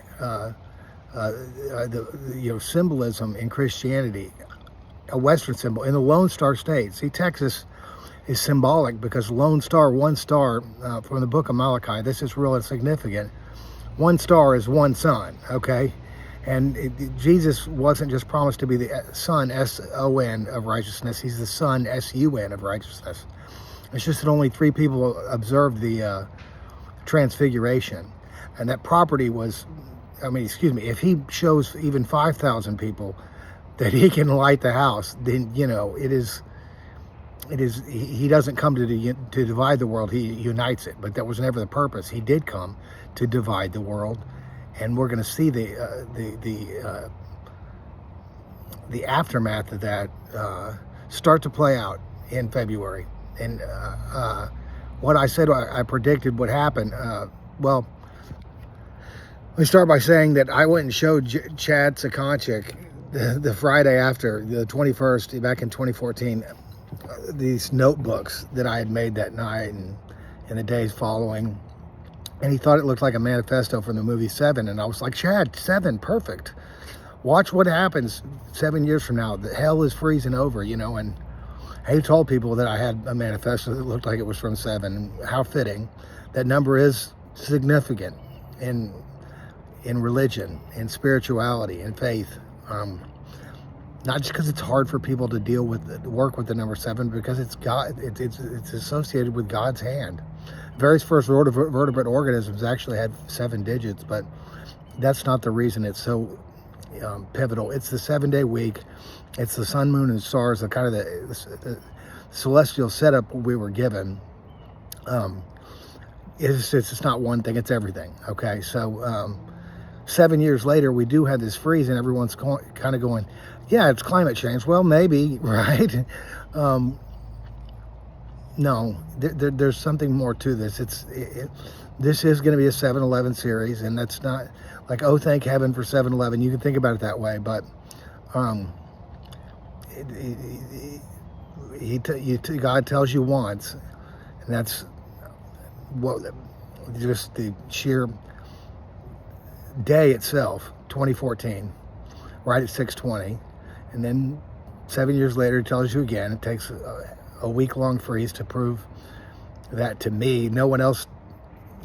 the symbolism in Christianity, a Western symbol in the Lone Star State. See, Texas is symbolic because Lone Star, one star, from the book of Malachi. This is really significant. One star is one sun. Okay. And Jesus wasn't just promised to be the Son, S-O-N, of righteousness. He's the Son, S-U-N, of righteousness. It's just that only 3 people observed the transfiguration. And that property was, if he shows even 5,000 people that he can light the house, then, it is, he doesn't come to divide the world, he unites it. But that was never the purpose. He did come to divide the world. And we're going to see the aftermath of that start to play out in February. And what I said, I predicted would happen. Well, let me start by saying that I went and showed Chad Sakonchik the Friday after, the 21st, back in 2014, these notebooks that I had made that night and in the days following. And he thought it looked like a manifesto from the movie Seven. And I was like, Chad, Seven, perfect. Watch what happens 7 years from now. The hell is freezing over, And he told people that I had a manifesto that looked like it was from Seven. How fitting. That number is significant in religion, in spirituality, in faith. Not just because it's hard for people to work with the number 7, because it's God. It's associated with God's hand. Various first vertebrate organisms actually had 7 digits, but that's not the reason it's so pivotal. It's the 7-day week. It's the sun, moon, and stars, the kind of the celestial setup we were given. It's not one thing, it's everything. Okay, so 7 years later, we do have this freeze, and everyone's kind of going, yeah, it's climate change. Well, maybe, right? No, there's something more to this. This is going to be a 7-11 series, and that's not like, oh, thank heaven for 7-11. You can think about it that way, but God tells you once, and that's what just the sheer day itself, 2014, right at 6:20, and then 7 years later, it tells you again. It takes a week-long freeze to prove that to me. No one else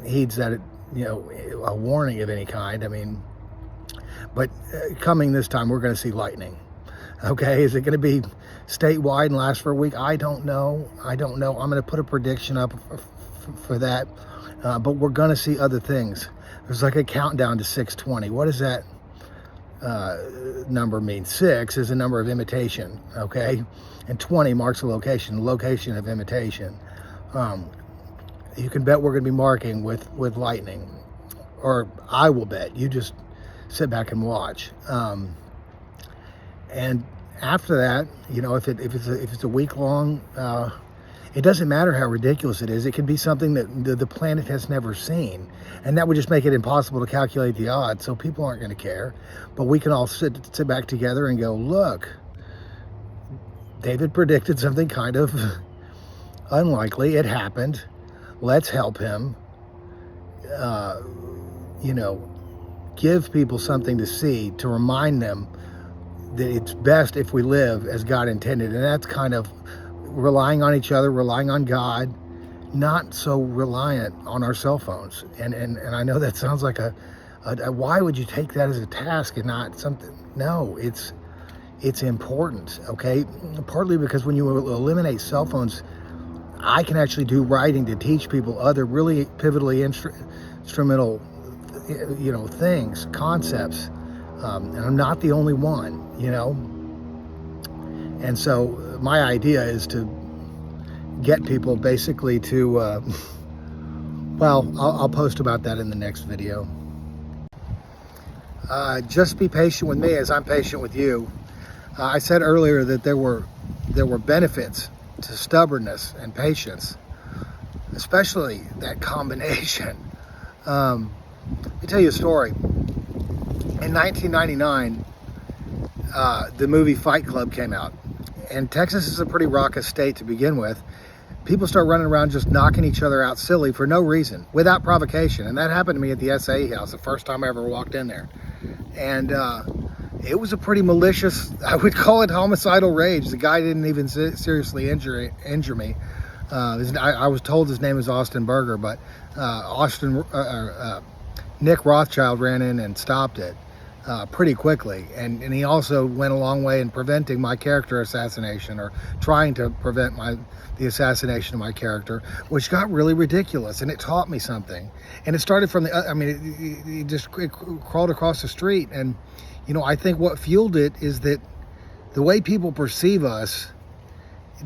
heeds that, a warning of any kind. But coming this time, we're going to see lightning. Okay, is it going to be statewide and last for a week? I don't know. I'm going to put a prediction up for that. But we're going to see other things. There's like a countdown to 6:20. What does that number mean? 6 is a number of imitation, okay? And 20 marks a location of imitation. You can bet we're going to be marking with lightning. Or I will bet. You just sit back and watch. And after that, if it's a week long, it doesn't matter how ridiculous it is. It could be something that the planet has never seen. And that would just make it impossible to calculate the odds. So people aren't going to care. But we can all sit back together and go, look, David predicted something kind of unlikely. It happened. Let's help him. Give people something to see, to remind them that it's best if we live as God intended. And that's kind of relying on each other, relying on God, not so reliant on our cell phones. And I know that sounds like a why would you take that as a task and not something? No, it's important, okay? Partly because when you eliminate cell phones, I can actually do writing to teach people other really pivotally instrumental, things, concepts. And I'm not the only one, And so my idea is to get people basically to, I'll post about that in the next video. Just be patient with me as I'm patient with you. I said earlier that there were benefits to stubbornness and patience, especially that combination. Let me tell you a story. In 1999, the movie Fight Club came out. And Texas is a pretty raucous state to begin with. People start running around just knocking each other out silly for no reason, without provocation. And that happened to me at the SAE house the first time I ever walked in there. And it was a pretty malicious, I would call it homicidal rage. The guy didn't even seriously injure me. I was told his name was Austin Berger, but Nick Rothschild ran in and stopped it pretty quickly. And he also went a long way in preventing my character assassination, or trying to prevent the assassination of my character, which got really ridiculous. And it taught me something. And it started from it crawled across the street. And, I think what fueled it is that the way people perceive us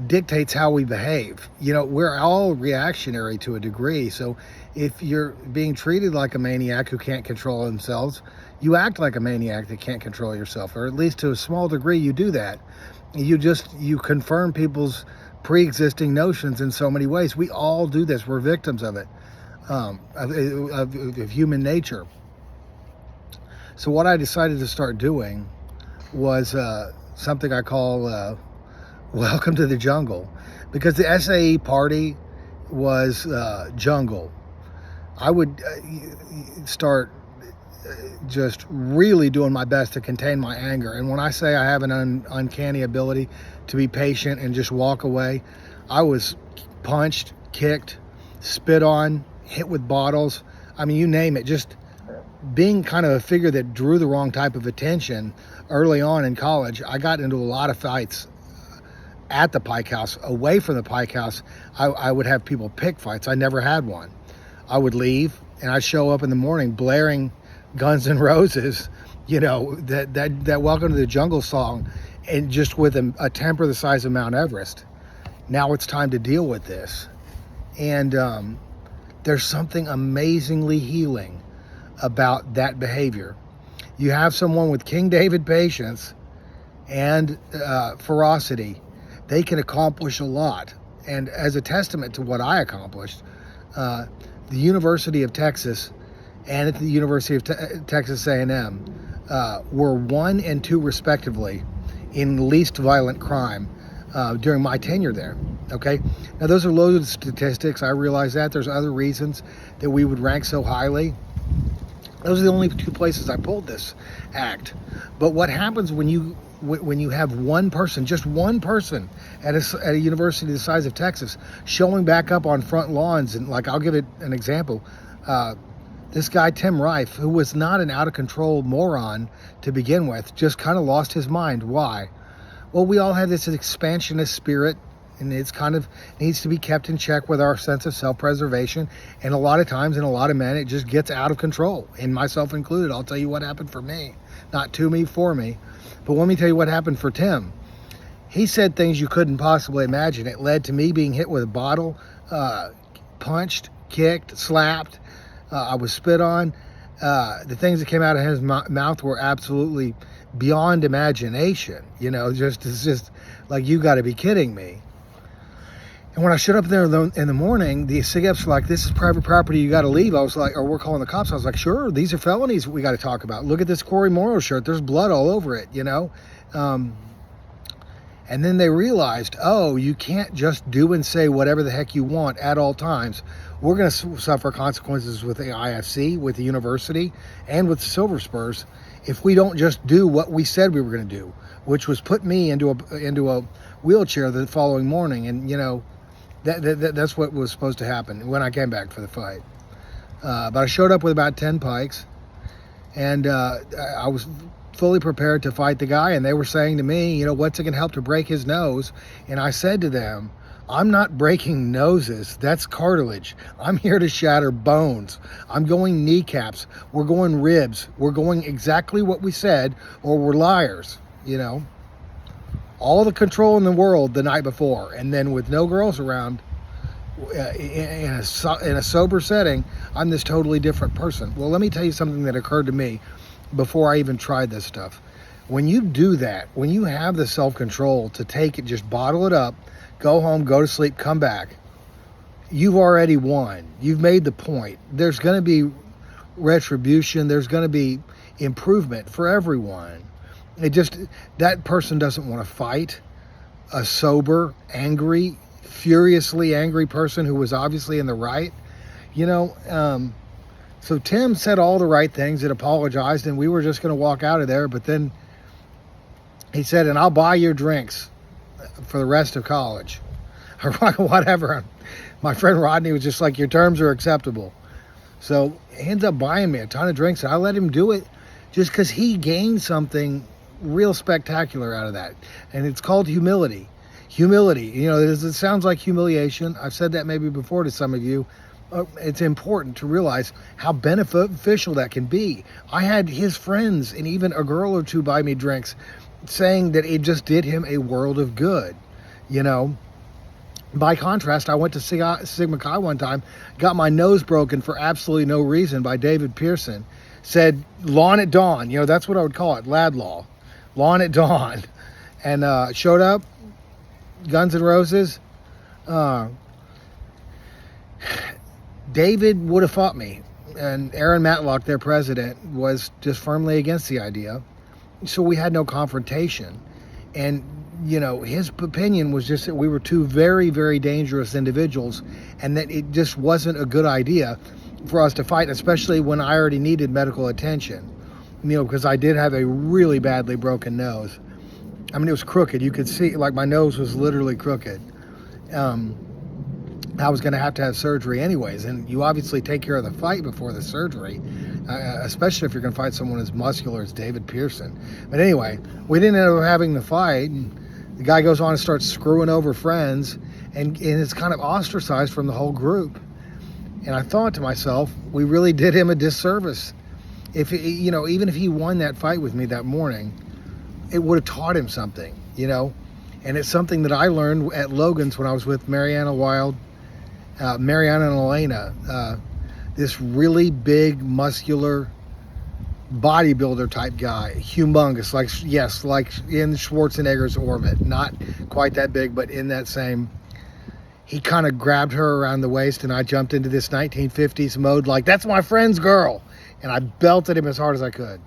dictates how we behave. We're all reactionary to a degree. So if you're being treated like a maniac who can't control themselves, you act like a maniac that can't control yourself, or at least to a small degree you do that. You confirm people's pre-existing notions in so many ways. We all do this. We're victims of it, of human nature. So what I decided to start doing was something I call Welcome to the Jungle, because the SAE party was jungle. I would start just really doing my best to contain my anger. And when I say I have an uncanny ability to be patient and just walk away, I was punched, kicked, spit on, hit with bottles. I mean, you name it. Just being kind of a figure that drew the wrong type of attention early on in college, I got into a lot of fights at the Pike House. Away from the Pike House, I would have people pick fights. I never had one. I would leave and I'd show up in the morning blaring Guns N' Roses, that Welcome to the Jungle song, and just with a temper the size of Mount Everest. Now it's time to deal with this. And there's something amazingly healing about that behavior. You have someone with King David patience and ferocity. They can accomplish a lot. And as a testament to what I accomplished, the University of Texas and at the University of Texas A&M were 1 and 2 respectively in least violent crime during my tenure there. Okay, now those are loaded statistics. I realize that there's other reasons that we would rank so highly. Those are the only 2 places I pulled this act. But what happens when you have one person, just one person at a university the size of Texas, showing back up on front lawns, and I'll give it an example. This guy, Tim Reif, who was not an out-of-control moron to begin with, just kind of lost his mind. Why? Well, we all have this expansionist spirit, and it's kind of needs to be kept in check with our sense of self-preservation. And a lot of times, in a lot of men, it just gets out of control, and myself included. I'll tell you what happened for me. Not to me, for me. But let me tell you what happened for Tim. He said things you couldn't possibly imagine. It led to me being hit with a bottle, punched, kicked, slapped. I was spit on. The things that came out of his mouth were absolutely beyond imagination. It's just like, you got to be kidding me. And when I showed up there in the morning, the SIGEP's were like, this is private property, you got to leave. I was like, or we're calling the cops. I was like, sure, these are felonies we got to talk about. Look at this Corey Morrow shirt. There's blood all over it, And then they realized, oh, you can't just do and say whatever the heck you want at all times. We're going to suffer consequences with the IFC, with the university, and with the Silver Spurs if we don't just do what we said we were going to do. which was put me into a wheelchair the following morning. And that's what was supposed to happen when I came back for the fight. But I showed up with about 10 pikes, and I was fully prepared to fight the guy. And they were saying to me, what's it going to help to break his nose? And I said to them, I'm not breaking noses. That's cartilage. I'm here to shatter bones. I'm going kneecaps. We're going ribs. We're going exactly what we said, or we're liars, All the control in the world the night before. And then with no girls around, in a sober setting, I'm this totally different person. Well, let me tell you something that occurred to me before I even tried this stuff. When you do that, when you have the self-control to take it, just bottle it up, go home, go to sleep, come back, you've already won. You've made the point. There's going to be retribution. There's going to be improvement for everyone. That person doesn't want to fight a sober, angry, furiously angry person who was obviously in the right. So Tim said all the right things and apologized, and we were just going to walk out of there. But then he said, and I'll buy your drinks for the rest of college. Or whatever. My friend Rodney was just like, your terms are acceptable. So he ends up buying me a ton of drinks, and I let him do it just because he gained something real spectacular out of that. And it's called humility. Humility, it sounds like humiliation. I've said that maybe before to some of you. It's important to realize how beneficial that can be. I had his friends and even a girl or two buy me drinks, saying that it just did him a world of good. By contrast, I went to Sigma Chi one time, got my nose broken for absolutely no reason by David Pearson. Said, lawn at dawn. That's what I would call it, lad law. Lawn at dawn. And showed up, Guns N' Roses. David would have fought me. And Aaron Matlock, their president, was just firmly against the idea. So we had no confrontation. And, his opinion was just that we were two very, very dangerous individuals and that it just wasn't a good idea for us to fight, especially when I already needed medical attention, because I did have a really badly broken nose. I mean, it was crooked. You could see, like, my nose was literally crooked. I was going to have surgery anyways, and you obviously take care of the fight before the surgery, especially if you're going to fight someone as muscular as David Pearson. But anyway, we didn't end up having the fight, and the guy goes on and starts screwing over friends, and it's kind of ostracized from the whole group. And I thought to myself, we really did him a disservice. If even if he won that fight with me that morning, it would have taught him something, And it's something that I learned at Logan's when I was with Mariana and Elena, this really big, muscular bodybuilder type guy, humongous, like in Schwarzenegger's orbit, not quite that big, but in that same. He kind of grabbed her around the waist, and I jumped into this 1950s mode, like, that's my friend's girl, and I belted him as hard as I could.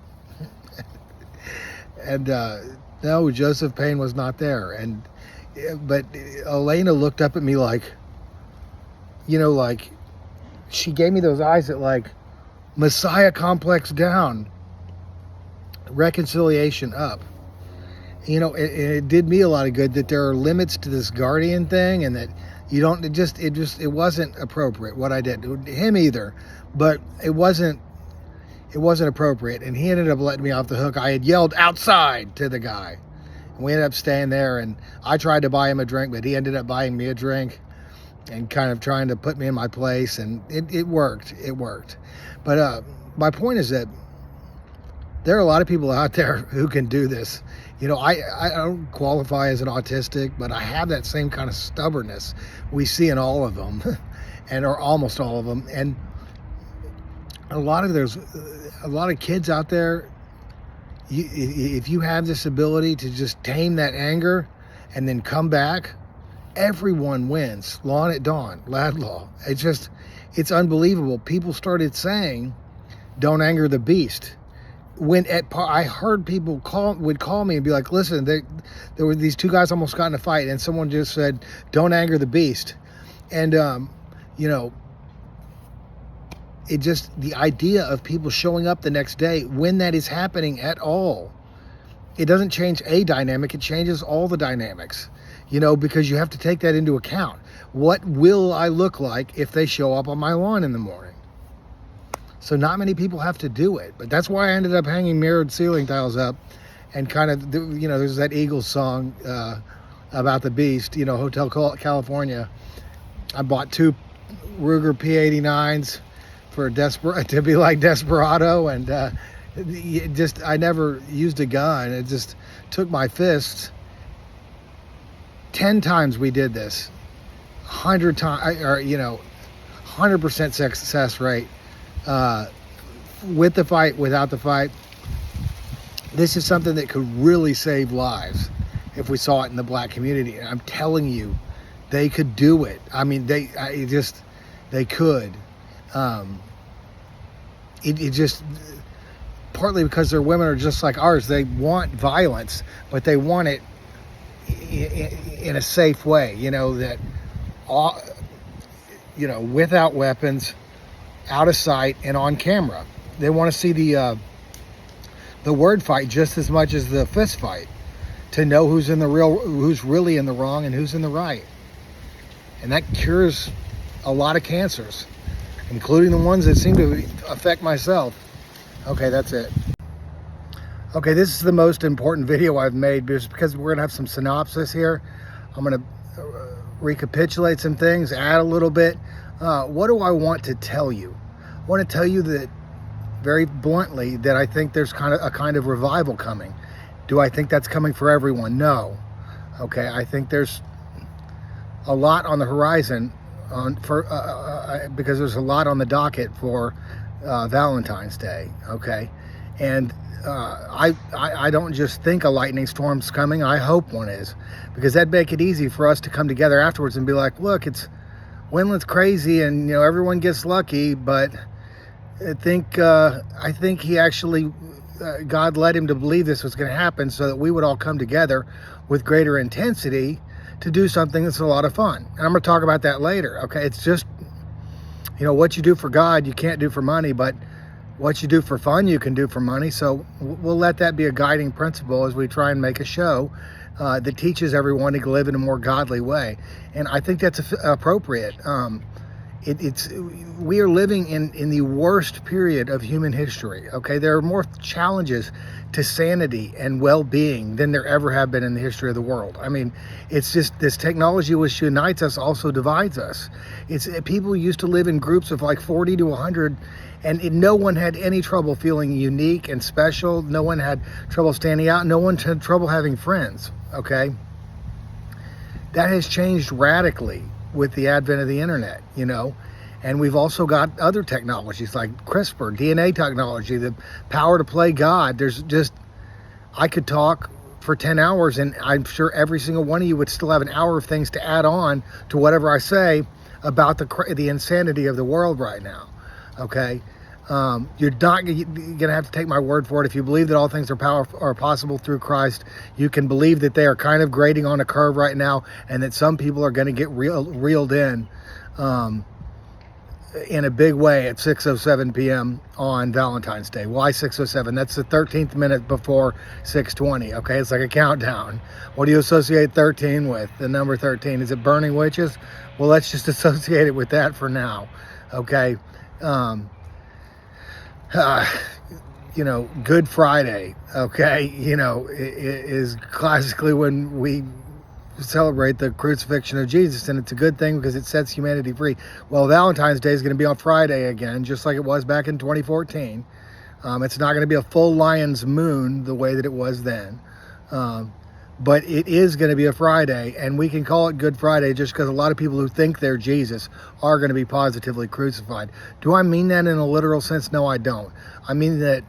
And no, Joseph Payne was not there, but Elena looked up at me like, like she gave me those eyes that, like, Messiah complex down, reconciliation up. It did me a lot of good that there are limits to this guardian thing, and that you don't, it wasn't appropriate what I did. Him either, but it wasn't appropriate, and he ended up letting me off the hook. I had yelled outside to the guy, and we ended up staying there, and I tried to buy him a drink, but he ended up buying me a drink and kind of trying to put me in my place, and it worked. But my point is that there are a lot of people out there who can do this. I don't qualify as an autistic, but I have that same kind of stubbornness we see in all of them, or almost all of them. And there's a lot of kids out there. If you have this ability to just tame that anger and then come back, everyone wins. Lawn at dawn, lad law. It's unbelievable. People started saying, "Don't anger the beast." I heard people would call me and be like, listen, there were these two guys almost got in a fight, and someone just said, don't anger the beast. And, the idea of people showing up the next day when that is happening at all it doesn't change a dynamic, it changes all the dynamics, you know, because you have to take that into account. What will I look like if they show up on my lawn in the morning? So not many people have to do it, but that's why I ended up hanging mirrored ceiling tiles up, and kind of, you know, there's that Eagles song about the beast, you know, Hotel California. I bought 2 Ruger P89s for to be like Desperado, and I never used a gun. It just took my fists. 10 times we did this, 100 times, or, you know, 100% success rate, with the fight, without the fight. This is something that could really save lives if we saw it in the black community. And I'm telling you, they could do it. I mean, they could. It just, partly because their women are just like ours. They want violence, but they want it in a safe way, you know, that, you know, without weapons, out of sight, and on camera. They want to see the word fight just as much as the fist fight, to know who's really in the wrong and who's in the right. And that cures a lot of cancers, including the ones that seem to affect myself. Okay, that's it. Okay, this is the most important video I've made, because we're gonna have some synopsis here. I'm gonna recapitulate some things, add a little bit. What do I want to tell you? I want to tell you that, very bluntly, that I think there's a kind of revival coming. Do I think that's coming for everyone? No. Okay, I think there's a lot on the horizon because there's a lot on the docket for Valentine's Day. Okay, and I don't just think a lightning storm's coming. I hope one is, because that'd make it easy for us to come together afterwards and be like, look, it's Windland's crazy, and, you know, everyone gets lucky, but I think he actually, God led him to believe this was going to happen so that we would all come together with greater intensity to do something that's a lot of fun. And I'm going to talk about that later. Okay, it's just, you know, what you do for God, you can't do for money, but what you do for fun, you can do for money. So we'll let that be a guiding principle as we try and make a show that teaches everyone to live in a more godly way. And I think that's appropriate. We are living in the worst period of human history. Okay, there are more challenges to sanity and well-being than there ever have been in the history of the world. I mean, it's just this technology which unites us also divides us. People used to live in groups of like 40 to 100, and no one had any trouble feeling unique and special. No one had trouble standing out. No one had trouble having friends. Okay, that has changed radically with the advent of the internet, you know. And we've also got other technologies like CRISPR, DNA technology, the power to play God. There's just, I could talk for 10 hours and I'm sure every single one of you would still have an hour of things to add on to whatever I say about the insanity of the world right now. Okay, you're not gonna have to take my word for it. If you believe that all things are possible through Christ, you can believe that they are kind of grading on a curve right now, and that some people are going to get reeled in a big way at 6:07 p.m. on Valentine's Day. Why 6:07? That's the 13th minute before 6:20. Okay, it's like a countdown. What do you associate 13 with? The number 13. Is it burning witches? Well, let's just associate it with that for now. Okay. You know, Good Friday, okay, you know, is classically when we celebrate the crucifixion of Jesus, and it's a good thing because it sets humanity free. Well, Valentine's Day is going to be on Friday again, just like it was back in 2014. It's not going to be a full lion's moon the way that it was then, but it is going to be a Friday, and we can call it Good Friday just because a lot of people who think they're Jesus are going to be positively crucified. Do I mean that in a literal sense? No, I don't. I mean that,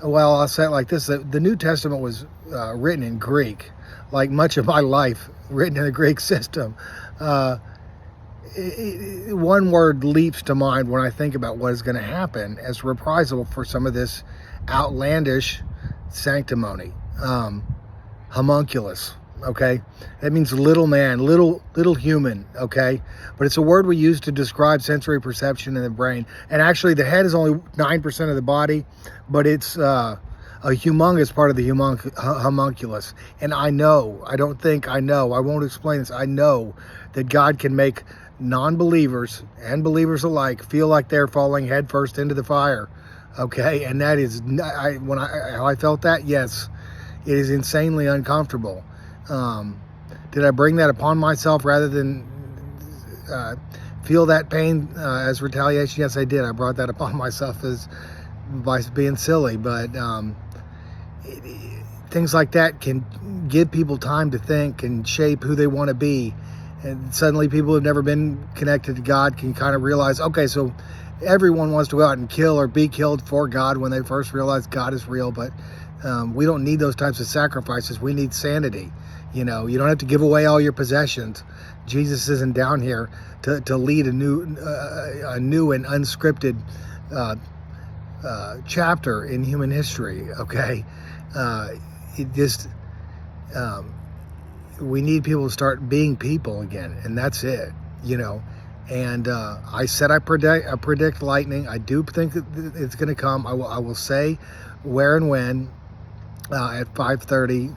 well, I'll say it like this. The New Testament was written in Greek, like much of my life written in the Greek system. One word leaps to mind when I think about what is going to happen as reprisal for some of this outlandish sanctimony. Homunculus, okay? That means little man, little human, okay? But it's a word we use to describe sensory perception in the brain. And actually, the head is only 9% of the body, but it's a humongous part of the homunculus. And I know, I don't think I know, I won't explain this. I know that God can make non-believers and believers alike feel like they're falling headfirst into the fire. Okay, and that is, how I felt that, yes, it is insanely uncomfortable. Did I bring that upon myself rather than feel that pain as retaliation? Yes, I did. I brought that upon myself as by being silly, but things like that can give people time to think and shape who they want to be. And suddenly people who've never been connected to God can kind of realize, okay, so everyone wants to go out and kill or be killed for God when they first realize God is real, but we don't need those types of sacrifices. We need sanity. You know, you don't have to give away all your possessions. Jesus isn't down here to lead a new and unscripted chapter in human history. Okay, we need people to start being people again, and that's it. You know, and I said I predict lightning. I do think that it's going to come. I will say where and when at 5:30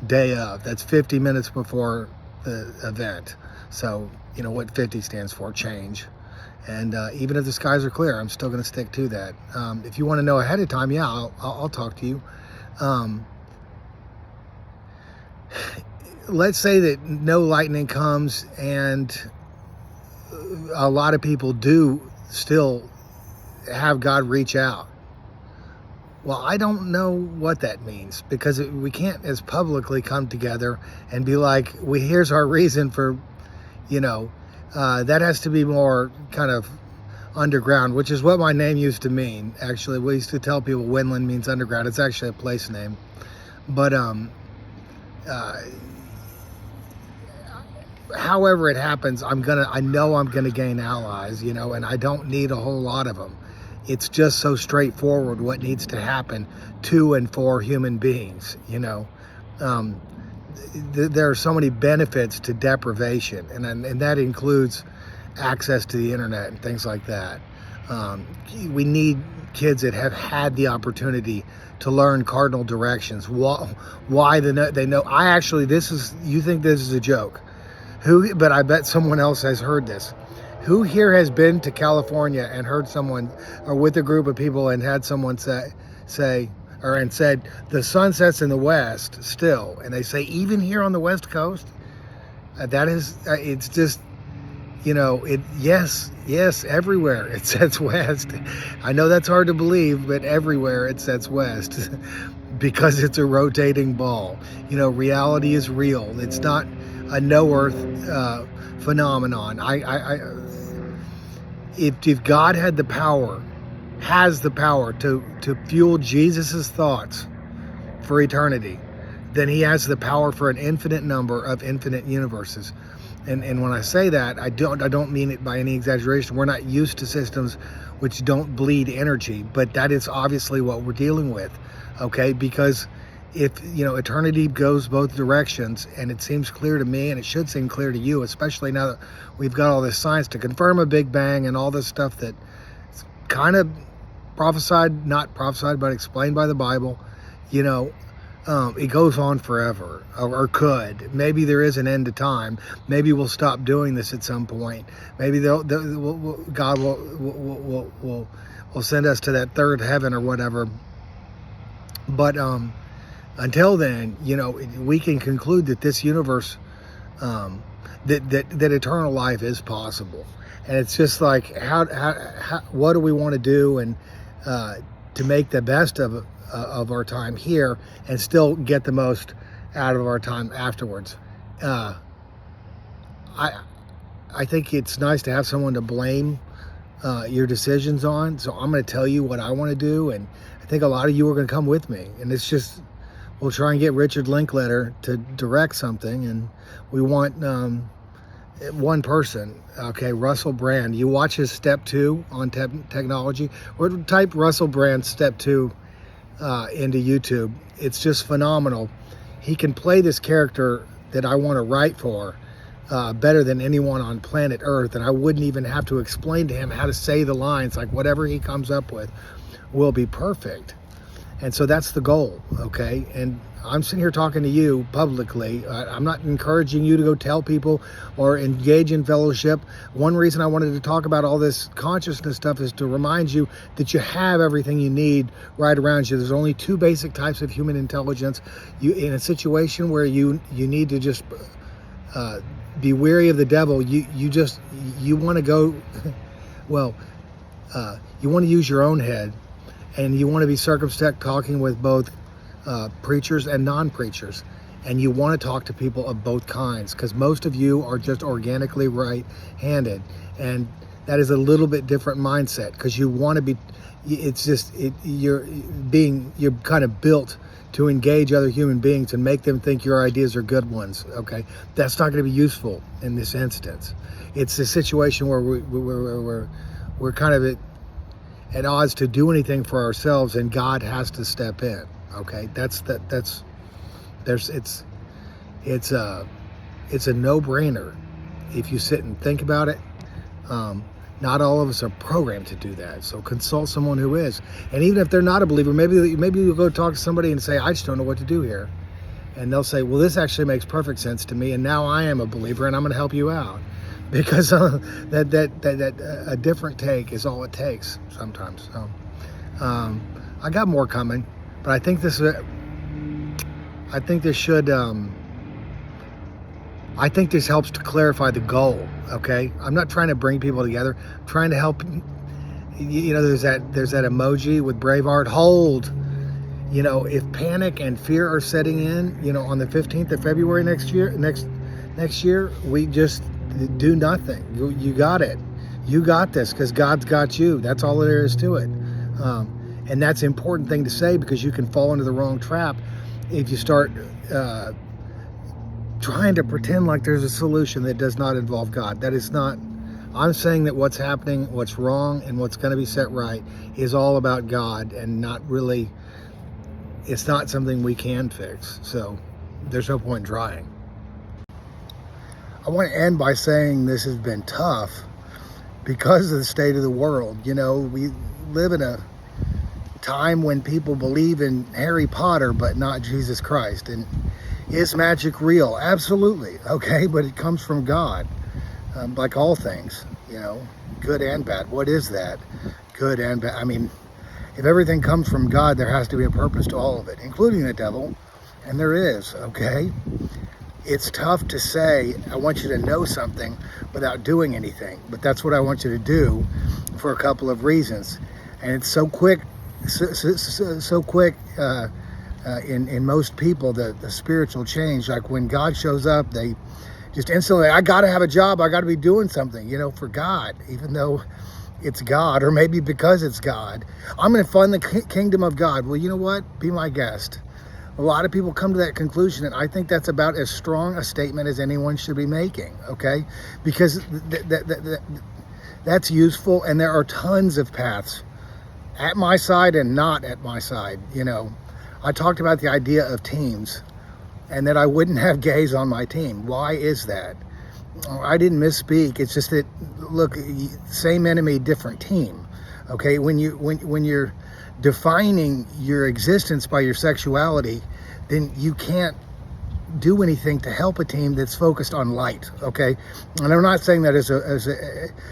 day of. That's 50 minutes before the event. So you know what 50 stands for: change. And even if the skies are clear, I'm still going to stick to that. If you want to know ahead of time, yeah, I'll talk to you. Let's say that no lightning comes and a lot of people do still have God reach out. Well, I don't know what that means, because we can't as publicly come together and be like, well, here's our reason for, you know, that has to be more kind of underground, which is what my name used to mean. Actually, we used to tell people Winland means underground. It's actually a place name. But however it happens, I know I'm gonna gain allies, you know, and I don't need a whole lot of them. It's just so straightforward what needs to happen to and for human beings, you know. There are so many benefits to deprivation, and that includes access to the internet and things like that. We need kids that have had the opportunity to learn cardinal directions. Why they know. You think this is a joke. But I bet someone else has heard this. Who here has been to California and heard someone, or with a group of people, and had someone said the sun sets in the west still, and they say even here on the West Coast, it's just, you know, yes, everywhere it sets west. I know that's hard to believe, but everywhere it sets west because it's a rotating ball. You know, reality is real. It's not a no earth phenomenon. If God has the power to fuel Jesus's thoughts for eternity, then he has the power for an infinite number of infinite universes. And when I say that, I don't mean it by any exaggeration. We're not used to systems which don't bleed energy, but that is obviously what we're dealing with. Okay, because if, you know, eternity goes both directions, and it seems clear to me, and it should seem clear to you, especially now that we've got all this science to confirm a Big Bang and all this stuff that is kind of not prophesied, but explained by the Bible, you know, it goes on forever, or could. Maybe there is an end to time. Maybe we'll stop doing this at some point. Maybe God will send us to that third heaven or whatever. But until then, you know, we can conclude that this universe, that eternal life is possible. And it's just like, what do we want to do, and to make the best of our time here and still get the most out of our time afterwards. I think it's nice to have someone to blame your decisions on. So I'm going to tell you what I want to do, and I think a lot of you are going to come with me. And it's just, we'll try and get Richard Linklater to direct something, and we want one person. Okay, Russell Brand. You watch his Step 2 on technology, or type Russell Brand Step 2 into YouTube. It's just phenomenal. He can play this character that I want to write for better than anyone on planet Earth, and I wouldn't even have to explain to him how to say the lines. Like, whatever he comes up with will be perfect. And so that's the goal, okay? And I'm sitting here talking to you publicly. I'm not encouraging you to go tell people or engage in fellowship. One reason I wanted to talk about all this consciousness stuff is to remind you that you have everything you need right around you. There's only two basic types of human intelligence. You, in a situation where you need to just be weary of the devil, you want to go, well, you want to use your own head. And you want to be circumspect talking with both preachers and non-preachers. And you want to talk to people of both kinds, because most of you are just organically right-handed. And that is a little bit different mindset, because you want to be, you're kind of built to engage other human beings and make them think your ideas are good ones, okay? That's not going to be useful in this instance. It's a situation where we're kind of at odds to do anything for ourselves, and God has to step in. Okay, it's a no-brainer if you sit and think about it. Not all of us are programmed to do that, so consult someone who is. And even if they're not a believer, maybe you'll go talk to somebody and say, I just don't know what to do here, and they'll say, well, this actually makes perfect sense to me, and now I am a believer, and I'm going to help you out. Because that a different take is all it takes sometimes. So, I got more coming, but I think this helps to clarify the goal. Okay, I'm not trying to bring people together. I'm trying to help. You know, there's that emoji with Braveheart. Hold. You know, if panic and fear are setting in, you know, on the 15th of February next year, we just do nothing. You got it. You got this, because God's got you. That's all there is to it. And that's an important thing to say, because you can fall into the wrong trap if you start trying to pretend like there's a solution that does not involve God. That is not. I'm saying that what's happening, what's wrong, and what's going to be set right is all about God, and not really, it's not something we can fix. So there's no point in trying. I want to end by saying this has been tough because of the state of the world. You know, we live in a time when people believe in Harry Potter, but not Jesus Christ. And is magic real? Absolutely. Okay, but it comes from God, like all things, you know, good and bad. What is that? Good and bad. I mean, if everything comes from God, there has to be a purpose to all of it, including the devil. And there is, okay? It's tough to say, I want you to know something without doing anything. But that's what I want you to do for a couple of reasons. And it's so quick, so quick in most people, the spiritual change. Like when God shows up, they just instantly, I got to have a job. I got to be doing something, you know, for God, even though it's God, or maybe because it's God. I'm going to fund the kingdom of God. Well, you know what? Be my guest. A lot of people come to that conclusion, and I think that's about as strong a statement as anyone should be making, okay? Because that's useful, and there are tons of paths at my side and not at my side, you know. I talked about the idea of teams, and that I wouldn't have gays on my team. Why is that? I didn't misspeak. It's just that, look, same enemy, different team, okay? When you're defining your existence by your sexuality, then you can't do anything to help a team that's focused on light, okay? And I'm not saying that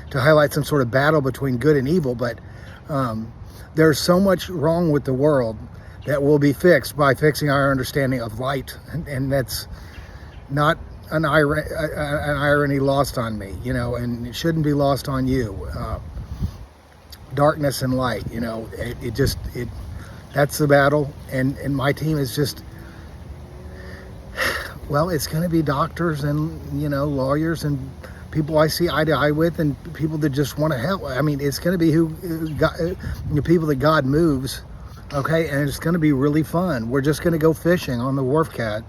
to highlight some sort of battle between good and evil, but there's so much wrong with the world that will be fixed by fixing our understanding of light, and that's not an irony lost on me, you know, and it shouldn't be lost on you. Darkness and light, you know, that's the battle, and my team is just, well, it's going to be doctors and, you know, lawyers and people I see eye to eye with, and people that just want to help. I mean, it's going to be the people that God moves, okay, and it's going to be really fun. We're just going to go fishing on the Wharf Cat,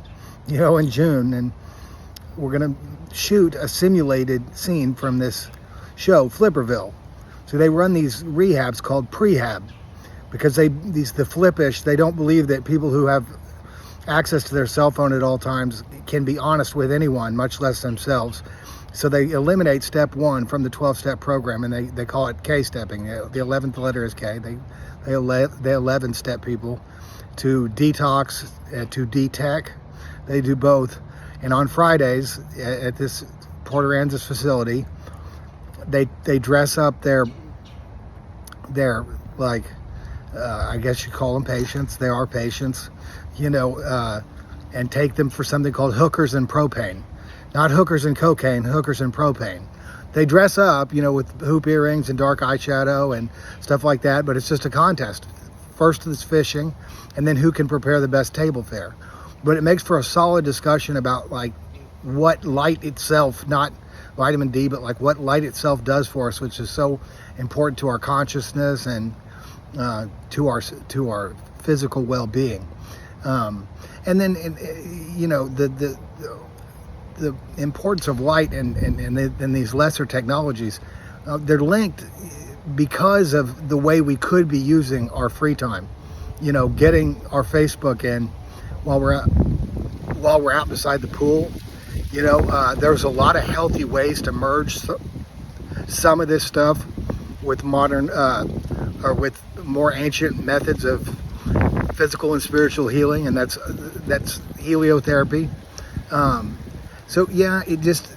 you know, in June, and we're going to shoot a simulated scene from this show, Flipperville. So they run these rehabs called prehab, because the flippish, they don't believe that people who have access to their cell phone at all times can be honest with anyone, much less themselves. So they eliminate step one from the 12-step program, and they call it K-stepping. The 11th letter is K. They the 11-step people, to detox, to detech. They do both. And on Fridays at this Port Aransas facility, they dress up their like, I guess you call them patients. They are patients, and take them for something called hookers and propane. Not hookers and cocaine, hookers and propane. They dress up, with hoop earrings and dark eyeshadow and stuff like that, but it's just a contest. First is fishing, and then who can prepare the best table fare. But it makes for a solid discussion about like what light itself, not vitamin D, but like what light itself does for us, which is so important to our consciousness and to our physical well-being. And then, the importance of light and these lesser technologies, they're linked because of the way we could be using our free time. Getting our Facebook in while we're out beside the pool. There's a lot of healthy ways to merge some of this stuff with modern or with more ancient methods of physical and spiritual healing, and that's heliotherapy. So yeah, it just,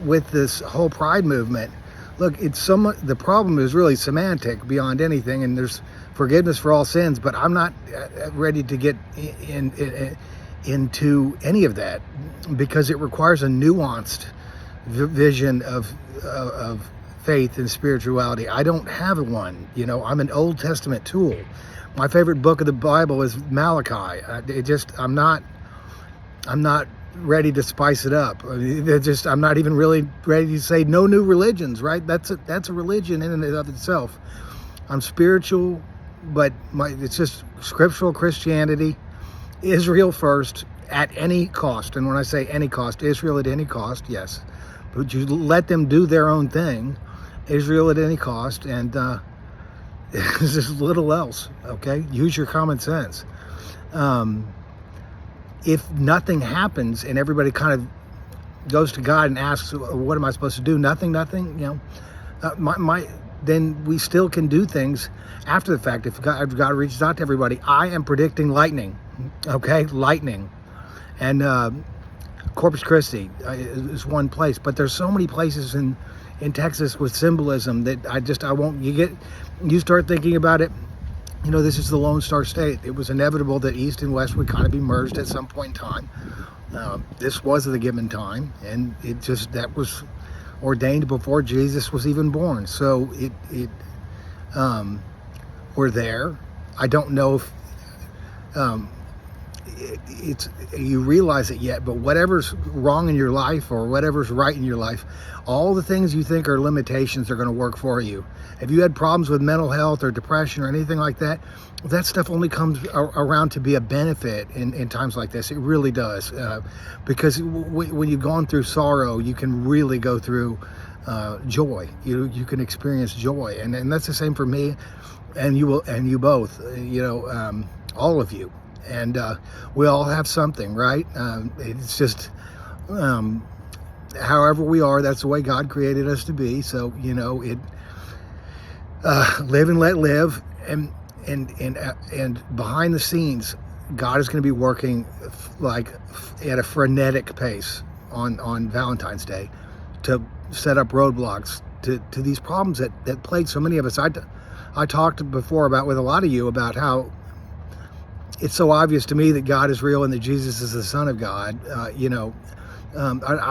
with this whole pride movement, look, the problem is really semantic beyond anything, and there's forgiveness for all sins, but I'm not ready to get into any of that, because it requires a nuanced vision of faith and spirituality. I don't have one. I'm an Old Testament tool. My favorite book of the Bible is Malachi. I'm not ready to spice it up. I'm not even really ready to say no new religions, right? That's a religion in and of itself. I'm spiritual, but it's just scriptural Christianity. Israel first, at any cost. And when I say any cost, Israel at any cost, yes. But you let them do their own thing. Israel at any cost, and there's just little else, okay? Use your common sense. If nothing happens and everybody kind of goes to God and asks, what am I supposed to do? Nothing, then we still can do things after the fact. If God reaches out to everybody, I am predicting lightning, okay? Lightning. And Corpus Christi is one place, but there's so many places in Texas with symbolism that I won't, you start thinking about it. This is the Lone Star State. It was inevitable that East and West would kind of be merged at some point in time. This was the given time, and that was ordained before Jesus was even born. So we're there. I don't know if you realize it yet, but whatever's wrong in your life or whatever's right in your life, all the things you think are limitations are going to work for you. If you had problems with mental health or depression or anything like that, that stuff only comes around to be a benefit in times like this. It really does, because when you've gone through sorrow, you can really go through joy. You can experience joy, and that's the same for me, and you both. All of you. And we all have something, right? It's just, however we are, that's the way God created us to be. So, live and let live. And behind the scenes, God is going to be working like at a frenetic pace on Valentine's Day to set up roadblocks to these problems that plague so many of us. I talked before with a lot of you about how it's so obvious to me that God is real and that Jesus is the Son of God. I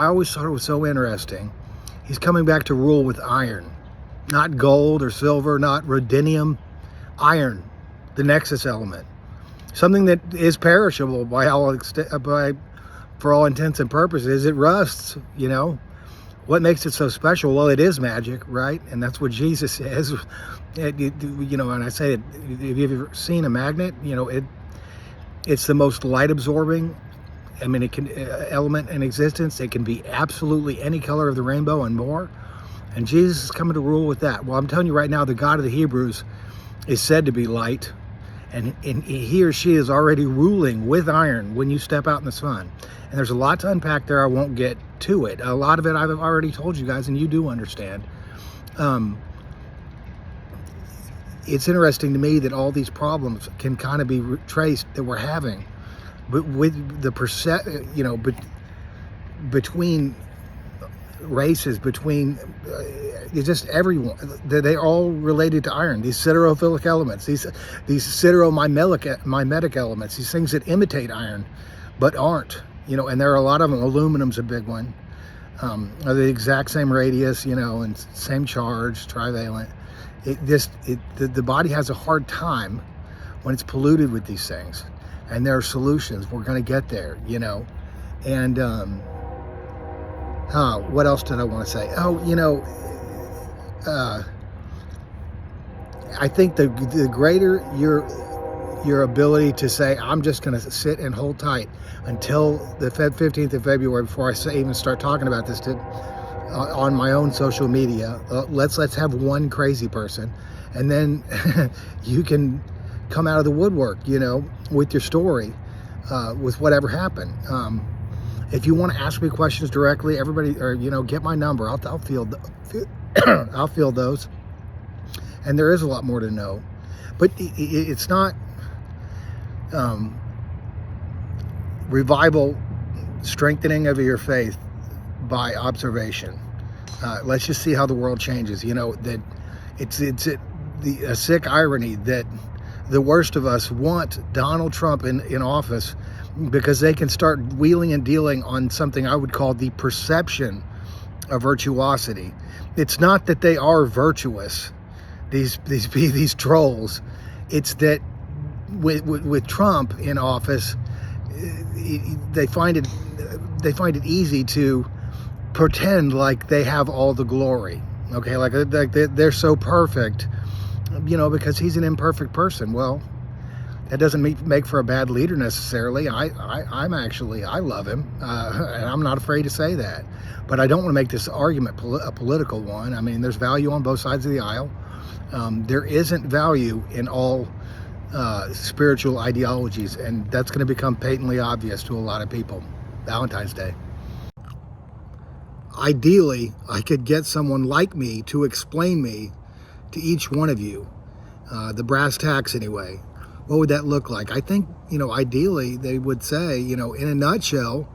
always thought it was so interesting. He's coming back to rule with iron, not gold or silver, not rhodium, iron, the nexus element, something that is perishable for all intents and purposes. It rusts. What makes it so special? Well, it is magic, right? And that's what Jesus says. And I say, have you ever seen a magnet? It's the most light absorbing, it can element in existence. It can be absolutely any color of the rainbow and more. And Jesus is coming to rule with that. Well, I'm telling you right now, the God of the Hebrews is said to be light, and he or she is already ruling with iron when you step out in the sun. And there's a lot to unpack there. I won't get to it. A lot of it I've already told you guys, and you do understand. it's interesting to me that all these problems can kind of be traced that we're having, but with the between races, between just everyone, they all related to iron. These siderophilic elements, these sideromimetic elements, these things that imitate iron but aren't. And there are a lot of them. Aluminum's a big one. Are the exact same radius, and same charge, trivalent. The body has a hard time when it's polluted with these things, and there are solutions. We're going to get there, and what else did I want to say? I think the greater your ability to say, I'm just going to sit and hold tight until the 15th of February before I even start talking about this on my own social media. Let's have one crazy person, and then you can come out of the woodwork, with your story, with whatever happened. If you want to ask me questions directly, everybody, or get my number. I'll field I'll field those. And there is a lot more to know, but it's not revival, strengthening of your faith by observation. Let's just see how the world changes. That it's a sick irony that the worst of us want Donald Trump in office because they can start wheeling and dealing on something I would call the perception of virtuosity. It's not that they are virtuous, these trolls. It's that with Trump in office, they find it easy to pretend like they have all the glory. Okay, like they're so perfect, because he's an imperfect person. Well, that doesn't make for a bad leader necessarily. I love him, and I'm not afraid to say that. But I don't want to make this argument a political one. I mean, there's value on both sides of the aisle. There isn't value in all spiritual ideologies, and that's going to become patently obvious to a lot of people. Valentine's Day. Ideally, I could get someone like me to explain me to each one of you, the brass tacks anyway. What would that look like? I think, ideally they would say, in a nutshell,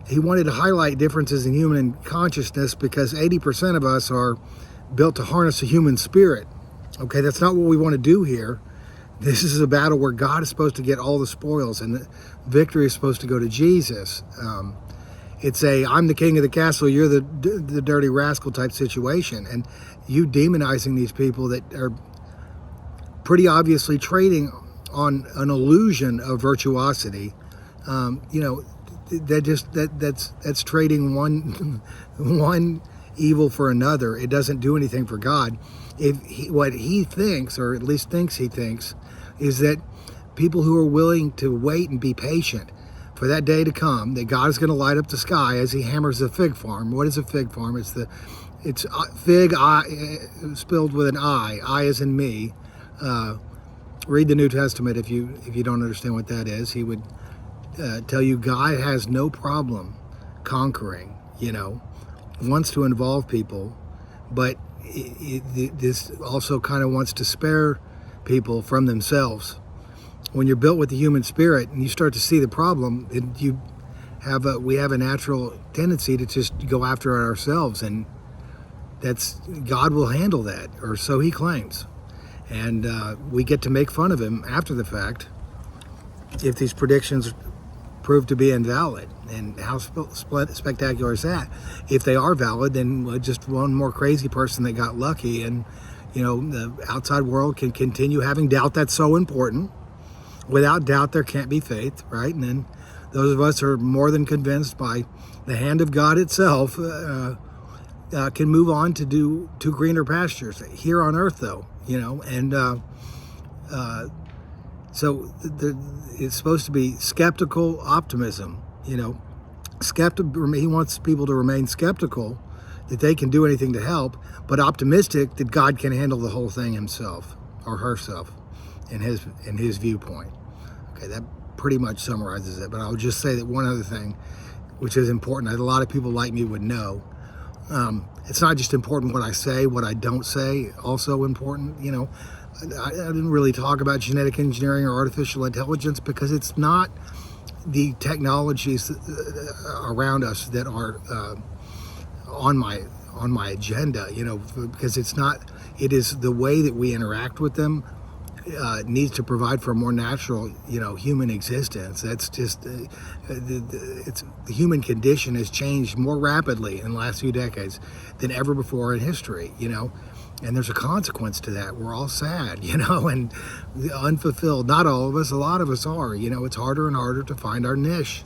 he wanted to highlight differences in human consciousness because 80% of us are built to harness the human spirit. Okay, that's not what we want to do here. This is a battle where God is supposed to get all the spoils and the victory is supposed to go to Jesus. It's I'm the king of the castle, you're the dirty rascal type situation. And you demonizing these people that are pretty obviously trading on an illusion of virtuosity, that's trading one evil for another. It doesn't do anything for God. What he thinks, or at least thinks he thinks, is that people who are willing to wait and be patient for that day to come, that God is going to light up the sky as he hammers the fig farm. What is a fig farm? It's fig spelled with an I as in me. Read the New Testament if you don't understand what that is. He would tell you God has no problem conquering, wants to involve people, but this also kind of wants to spare people from themselves. When you're built with the human spirit and you start to see the problem, we have a natural tendency to just go after it ourselves, and God will handle that, or so he claims. And we get to make fun of him after the fact if these predictions prove to be invalid. And how spectacular is that? If they are valid, then just one more crazy person that got lucky, and the outside world can continue having doubt. That's so important. Without doubt, there can't be faith, right? And then those of us who are more than convinced by the hand of God itself can move on to greener pastures here on earth, though. So it's supposed to be skeptical optimism. He wants people to remain skeptical that they can do anything to help, but optimistic that God can handle the whole thing himself or herself in his viewpoint. Okay, that pretty much summarizes it. But I'll just say that one other thing, which is important, that a lot of people like me would know. It's not just important what I say, what I don't say, also important. I didn't really talk about genetic engineering or artificial intelligence because it's not the technologies around us that are on my agenda, because it's not. It is the way that we interact with them needs to provide for a more natural, human existence. That's just the human condition has changed more rapidly in the last few decades than ever before in history. And there's a consequence to that. We're all sad, and unfulfilled. Not all of us. A lot of us are. It's harder and harder to find our niche,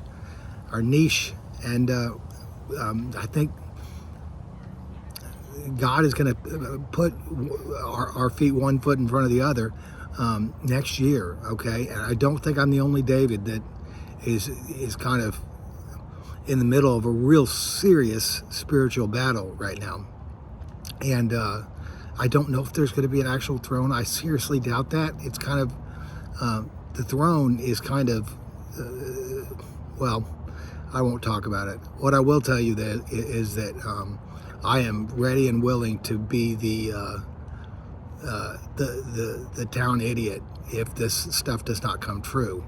and I think God is going to put our feet one foot in front of the other next year, okay? And I don't think I'm the only David that is kind of in the middle of a real serious spiritual battle right now. And I don't know if there's going to be an actual throne. I seriously doubt that. It's kind of, the throne is kind of, well, I won't talk about it. What I will tell you is that I am ready and willing to be the town idiot if this stuff does not come true.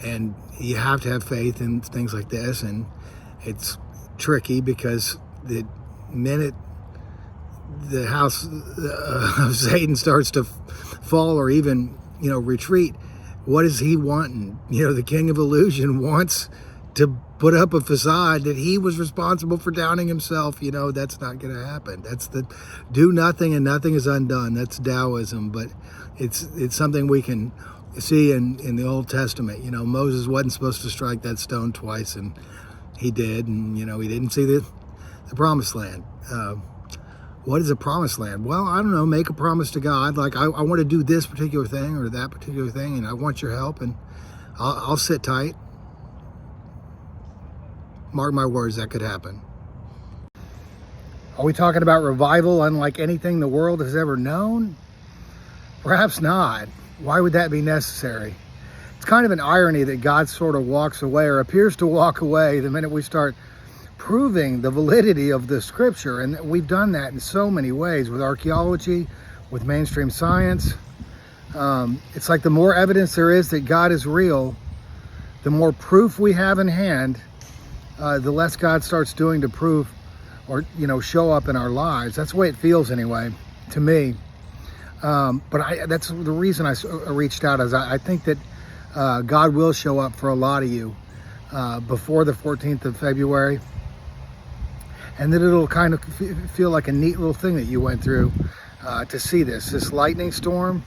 And you have to have faith in things like this, and it's tricky because the minute the house of Satan starts to fall or even retreat, what is he wanting? The king of illusion wants to put up a facade that he was responsible for downing himself. That's not going to happen. That's the do nothing and nothing is undone. That's Taoism, but it's something we can see in the Old Testament. Moses wasn't supposed to strike that stone twice, and he did, and he didn't see the promised land. What is a promised land? Well, I don't know. Make a promise to God, like I want to do this particular thing or that particular thing, and I want your help, and I'll sit tight. Mark my words, that could happen. Are we talking about revival unlike anything the world has ever known? Perhaps not. Why would that be necessary? It's kind of an irony that God sort of walks away or appears to walk away the minute we start proving the validity of the scripture. And we've done that in so many ways with archaeology, with mainstream science. It's like the more evidence there is that God is real, the more proof we have in hand, the less God starts doing to prove or show up in our lives. That's the way it feels anyway to me. But that's the reason I reached out, is I think that God will show up for a lot of you before the 14th of February. And that it'll kind of feel like a neat little thing that you went through to see this lightning storm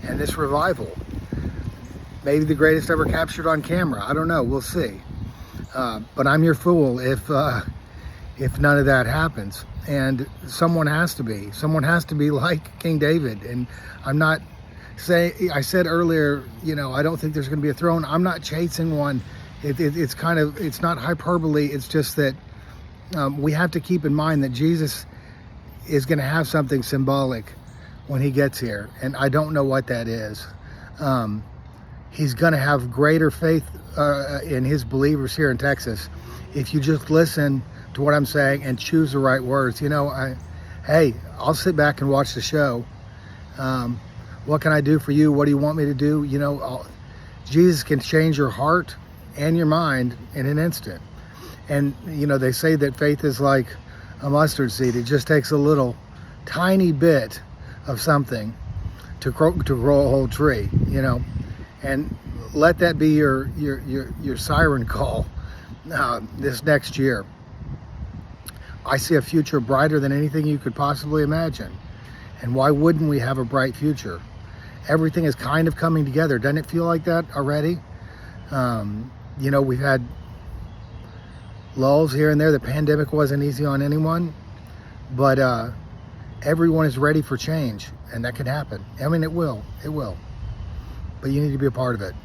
and this revival. Maybe the greatest ever captured on camera. I don't know. We'll see. But I'm your fool if none of that happens. And someone has to be like King David. And I'm not saying, I said earlier, I don't think there's going to be a throne. I'm not chasing one. It's not hyperbole. It's just that we have to keep in mind that Jesus is going to have something symbolic when he gets here. And I don't know what that is. He's going to have greater faith in his believers here in Texas if you just listen to what I'm saying and choose the right words. Hey, I'll sit back and watch the show. What can I do for you? What do you want me to do? Jesus can change your heart and your mind in an instant. And they say that faith is like a mustard seed. It just takes a little tiny bit of something to grow a whole tree. And let that be your siren call this next year. I see a future brighter than anything you could possibly imagine. And why wouldn't we have a bright future? Everything is kind of coming together. Doesn't it feel like that already? We've had lulls here and there. The pandemic wasn't easy on anyone, but everyone is ready for change, and that can happen. I mean, it will. But you need to be a part of it.